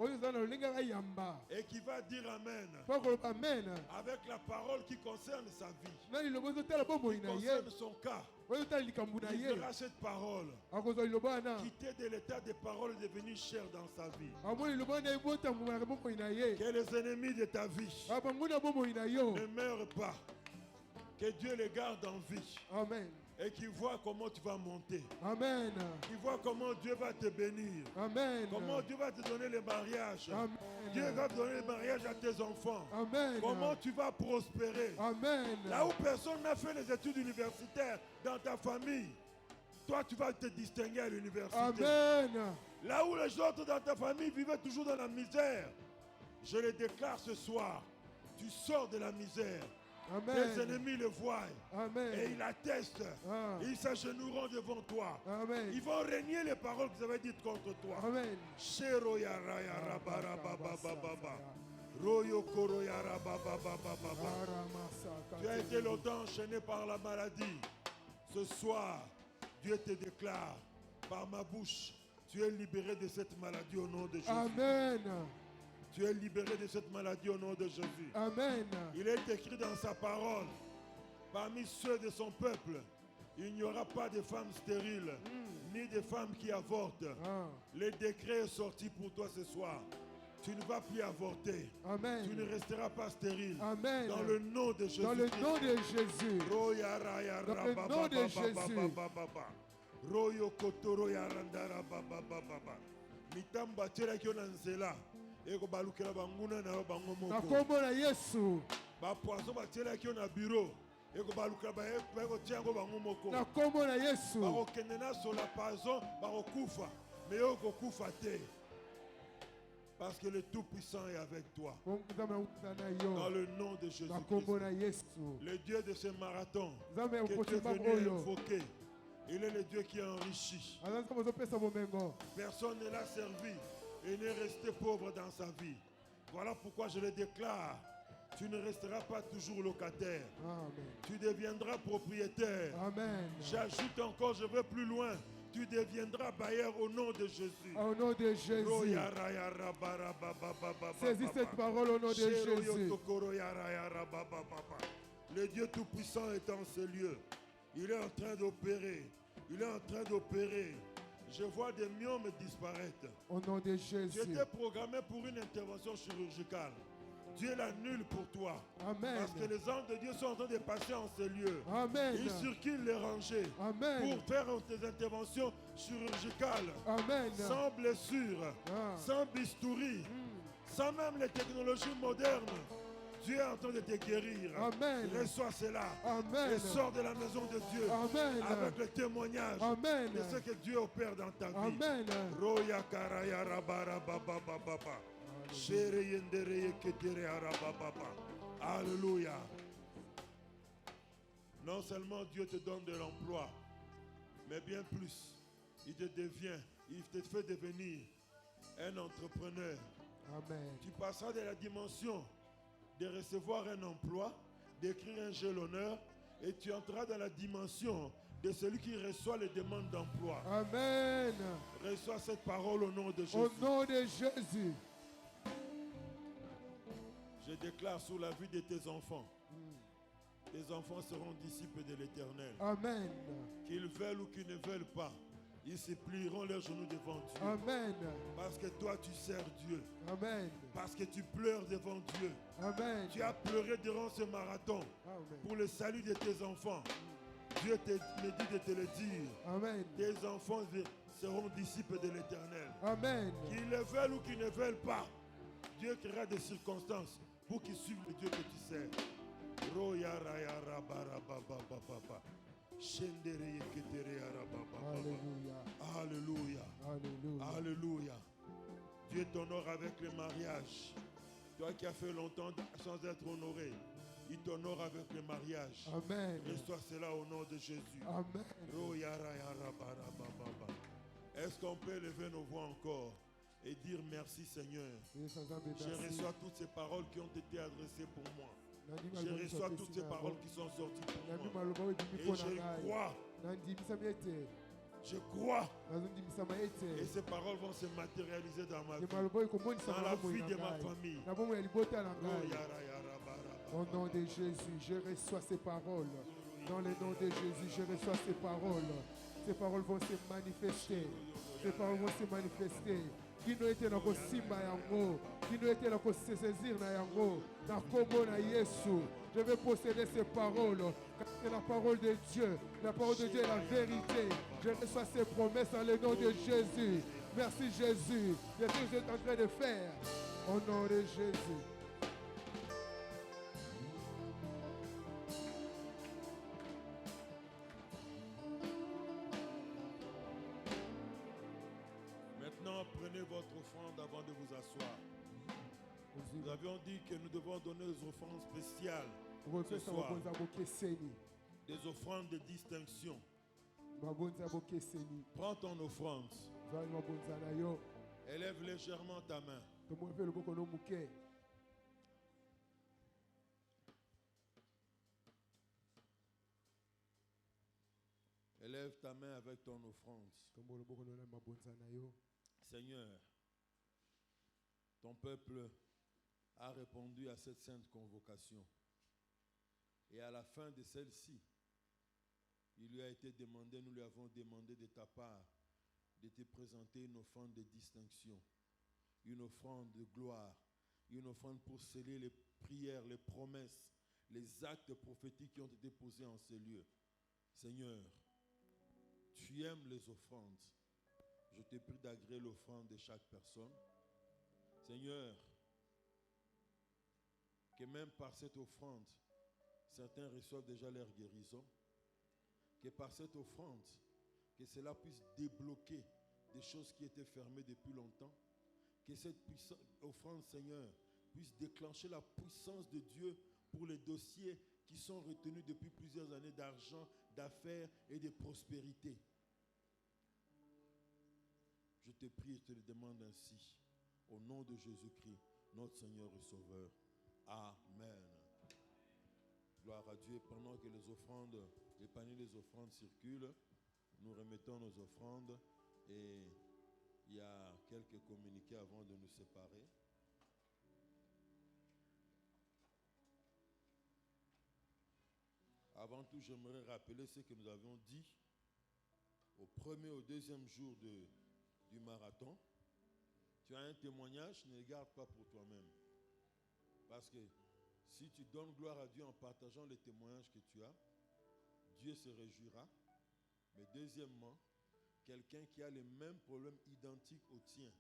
Speaker 1: et qui va dire Amen avec la parole qui concerne sa vie, qui concerne son cas, il fera cette parole, quitter de l'état de parole et devenir cher dans sa vie. Que les ennemis de ta vie ne meurent pas, que Dieu les garde en vie.
Speaker 4: Amen.
Speaker 1: Et qui voit comment tu vas monter.
Speaker 4: Amen.
Speaker 1: Qui voit comment Dieu va te bénir.
Speaker 4: Amen.
Speaker 1: Comment Dieu va te donner les mariages.
Speaker 4: Amen.
Speaker 1: Dieu va te donner les mariages à tes enfants.
Speaker 4: Amen.
Speaker 1: Comment tu vas prospérer.
Speaker 4: Amen.
Speaker 1: Là où personne n'a fait les études universitaires dans ta famille, toi tu vas te distinguer à l'université.
Speaker 4: Amen.
Speaker 1: Là où les autres dans ta famille vivaient toujours dans la misère, je le déclare ce soir, tu sors de la misère.
Speaker 4: Amen.
Speaker 1: Tes ennemis le voient.
Speaker 4: Amen.
Speaker 1: Et ils attestent. Ils s'agenouilleront devant toi.
Speaker 4: Amen.
Speaker 1: Ils vont régner les paroles que vous avez dites contre toi.
Speaker 4: Amen.
Speaker 1: Tu as été longtemps enchaîné par la maladie. Ce soir, Dieu te déclare par ma bouche, tu es libéré de cette maladie au nom de Jésus.
Speaker 4: Amen.
Speaker 1: Tu es libéré de cette maladie au nom de Jésus.
Speaker 4: Amen.
Speaker 1: Il est écrit dans sa parole, parmi ceux de son peuple, il n'y aura pas de femmes stériles, ni de femmes qui avortent. Le décret est sorti pour toi ce soir. Tu ne vas plus avorter.
Speaker 4: Amen.
Speaker 1: Tu ne resteras pas stérile.
Speaker 4: Amen.
Speaker 1: Dans le nom de Jésus.
Speaker 4: Dans le nom de Jésus. Dans le nom de Jésus.
Speaker 1: Mitamba tela kyo na nzela eko balukela banguna na bango moko.
Speaker 4: Na kombo na Yesu.
Speaker 1: Ba poisson ba tela kyo na bureau eko balukela ba eko tiango bango moko.
Speaker 4: Na kombo na Yesu.
Speaker 1: Ba okende na sur la poison ba okufa mais oko kufa te. Parce que le Tout-Puissant est avec toi. Dans le nom de Jésus-Christ. Le Dieu de ce marathon que tu es venu invoquer. Il est le Dieu qui enrichit. Personne ne l'a servi et n'est resté pauvre dans sa vie. Voilà pourquoi je le déclare. Tu ne resteras pas toujours locataire. Amen. Tu deviendras propriétaire.
Speaker 4: Amen.
Speaker 1: J'ajoute encore, je vais plus loin. Tu deviendras bailleur au nom de Jésus.
Speaker 4: Au nom de Jésus. Saisis cette parole au nom de Jésus.
Speaker 1: Le Dieu Tout-Puissant est en ce lieu. Il est en train d'opérer. Il est en train d'opérer. Je vois des myomes disparaître.
Speaker 4: Au nom de Jésus.
Speaker 1: Tu étais programmé pour une intervention chirurgicale.
Speaker 3: Dieu l'annule pour toi.
Speaker 4: Amen.
Speaker 3: Parce que les anges de Dieu sont en train de passer en ces lieux.
Speaker 4: Amen.
Speaker 3: Ils circulent les rangées.
Speaker 4: Amen.
Speaker 3: Pour faire des interventions chirurgicales.
Speaker 4: Amen.
Speaker 3: Sans blessure. Sans bistouri. Sans même les technologies modernes. Dieu est en train de te guérir.
Speaker 4: Amen.
Speaker 3: Reçois cela.
Speaker 4: Amen.
Speaker 3: Et sors de la maison de Dieu.
Speaker 4: Amen.
Speaker 3: Avec le témoignage.
Speaker 4: Amen.
Speaker 3: De ce que Dieu opère dans ta vie.
Speaker 4: Amen.
Speaker 3: Roya karaya rabara baba baba. Alléluia. Non seulement Dieu te donne de l'emploi, mais bien plus, il te fait devenir un entrepreneur.
Speaker 4: Amen.
Speaker 3: Tu passeras de la dimension de recevoir un emploi, d'écrire un jeu l'honneur, et tu entreras dans la dimension de celui qui reçoit les demandes d'emploi.
Speaker 4: Amen.
Speaker 3: Reçois cette parole au nom de Jésus.
Speaker 4: Au nom de Jésus.
Speaker 3: Je déclare sur la vie de tes enfants. Tes enfants seront disciples de l'Éternel.
Speaker 4: Amen.
Speaker 3: Qu'ils veulent ou qu'ils ne veulent pas, ils se plieront leurs genoux devant Dieu.
Speaker 4: Amen.
Speaker 3: Parce que toi tu sers Dieu.
Speaker 4: Amen.
Speaker 3: Parce que tu pleures devant Dieu.
Speaker 4: Amen.
Speaker 3: Tu as pleuré durant ce marathon.
Speaker 4: Amen.
Speaker 3: Pour le salut de tes enfants. Dieu me dit de te le dire.
Speaker 4: Amen.
Speaker 3: Tes enfants seront disciples de l'Éternel.
Speaker 4: Amen.
Speaker 3: Qu'ils le veulent ou qu'ils ne veulent pas, Dieu créera des circonstances pour qu'ils suivent le Dieu que tu sers. Alléluia. Alléluia.
Speaker 4: Alléluia.
Speaker 3: Alléluia. Dieu t'honore avec le mariage. Toi qui as fait longtemps sans être honoré, il t'honore avec le mariage.
Speaker 4: Amen.
Speaker 3: Reçois cela au nom de Jésus.
Speaker 4: Amen.
Speaker 3: Est-ce qu'on peut lever nos voix encore et dire merci Seigneur? Je reçois toutes ces paroles qui ont été adressées pour moi. Je reçois toutes ces paroles qui sont sorties pour moi. Et je crois. Je crois. Et ces paroles vont se matérialiser dans ma vie. Dans la vie de ma famille.
Speaker 4: Au nom de Jésus, je reçois ces paroles. Dans le nom de Jésus, je reçois ces paroles. Ces paroles vont se manifester. Ces paroles vont se manifester. Qui nous était dans le simba yango, qui nous était dans le saisir na yango, dans kombo na Yesu. Je vais posséder ces paroles, car c'est la parole de Dieu. La parole de Dieu est la vérité. Je reçois ces promesses dans le nom de Jésus. Merci Jésus. C'est ce que vous êtes en train de faire. Au nom de Jésus.
Speaker 3: Maintenant, prenez votre offrande avant de vous asseoir. Nous avions dit que nous devons donner des offrandes spéciales ce soir. Des offrandes de distinction. Prends ton offrande. Élève légèrement ta main. Élève ta main avec ton offrande. Seigneur, ton peuple a répondu à cette sainte convocation. Et à la fin de celle-ci, il lui a été demandé, nous lui avons demandé de ta part de te présenter une offrande de distinction, une offrande de gloire, une offrande pour sceller les prières, les promesses, les actes prophétiques qui ont été posés en ces lieux. Seigneur, tu aimes les offrandes. Je te prie d'agréer l'offrande de chaque personne. Seigneur, que même par cette offrande, certains reçoivent déjà leur guérison. Que par cette offrande, que cela puisse débloquer des choses qui étaient fermées depuis longtemps. Que cette offrande, Seigneur, puisse déclencher la puissance de Dieu pour les dossiers qui sont retenus depuis plusieurs années d'argent, d'affaires et de prospérité. Je te prie et te le demande ainsi, au nom de Jésus-Christ, notre Seigneur et Sauveur. Amen. Gloire à Dieu. Pendant que les paniers des offrandes circulent, nous remettons nos offrandes et il y a quelques communiqués avant de nous séparer. Avant tout, j'aimerais rappeler ce que nous avions dit au premier et au deuxième jour du marathon. Tu as un témoignage, ne le garde pas pour toi-même.
Speaker 1: Parce que si tu donnes gloire à Dieu en partageant les témoignages que tu as, Dieu se réjouira. Mais deuxièmement, quelqu'un qui a les mêmes problèmes identiques aux tiens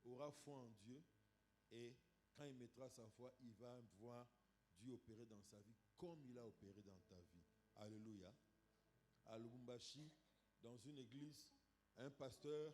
Speaker 1: aura foi en Dieu et quand il mettra sa foi, il va voir Dieu opérer dans sa vie comme il a opéré dans ta vie. Alléluia. À Lubumbashi, dans une église, un pasteur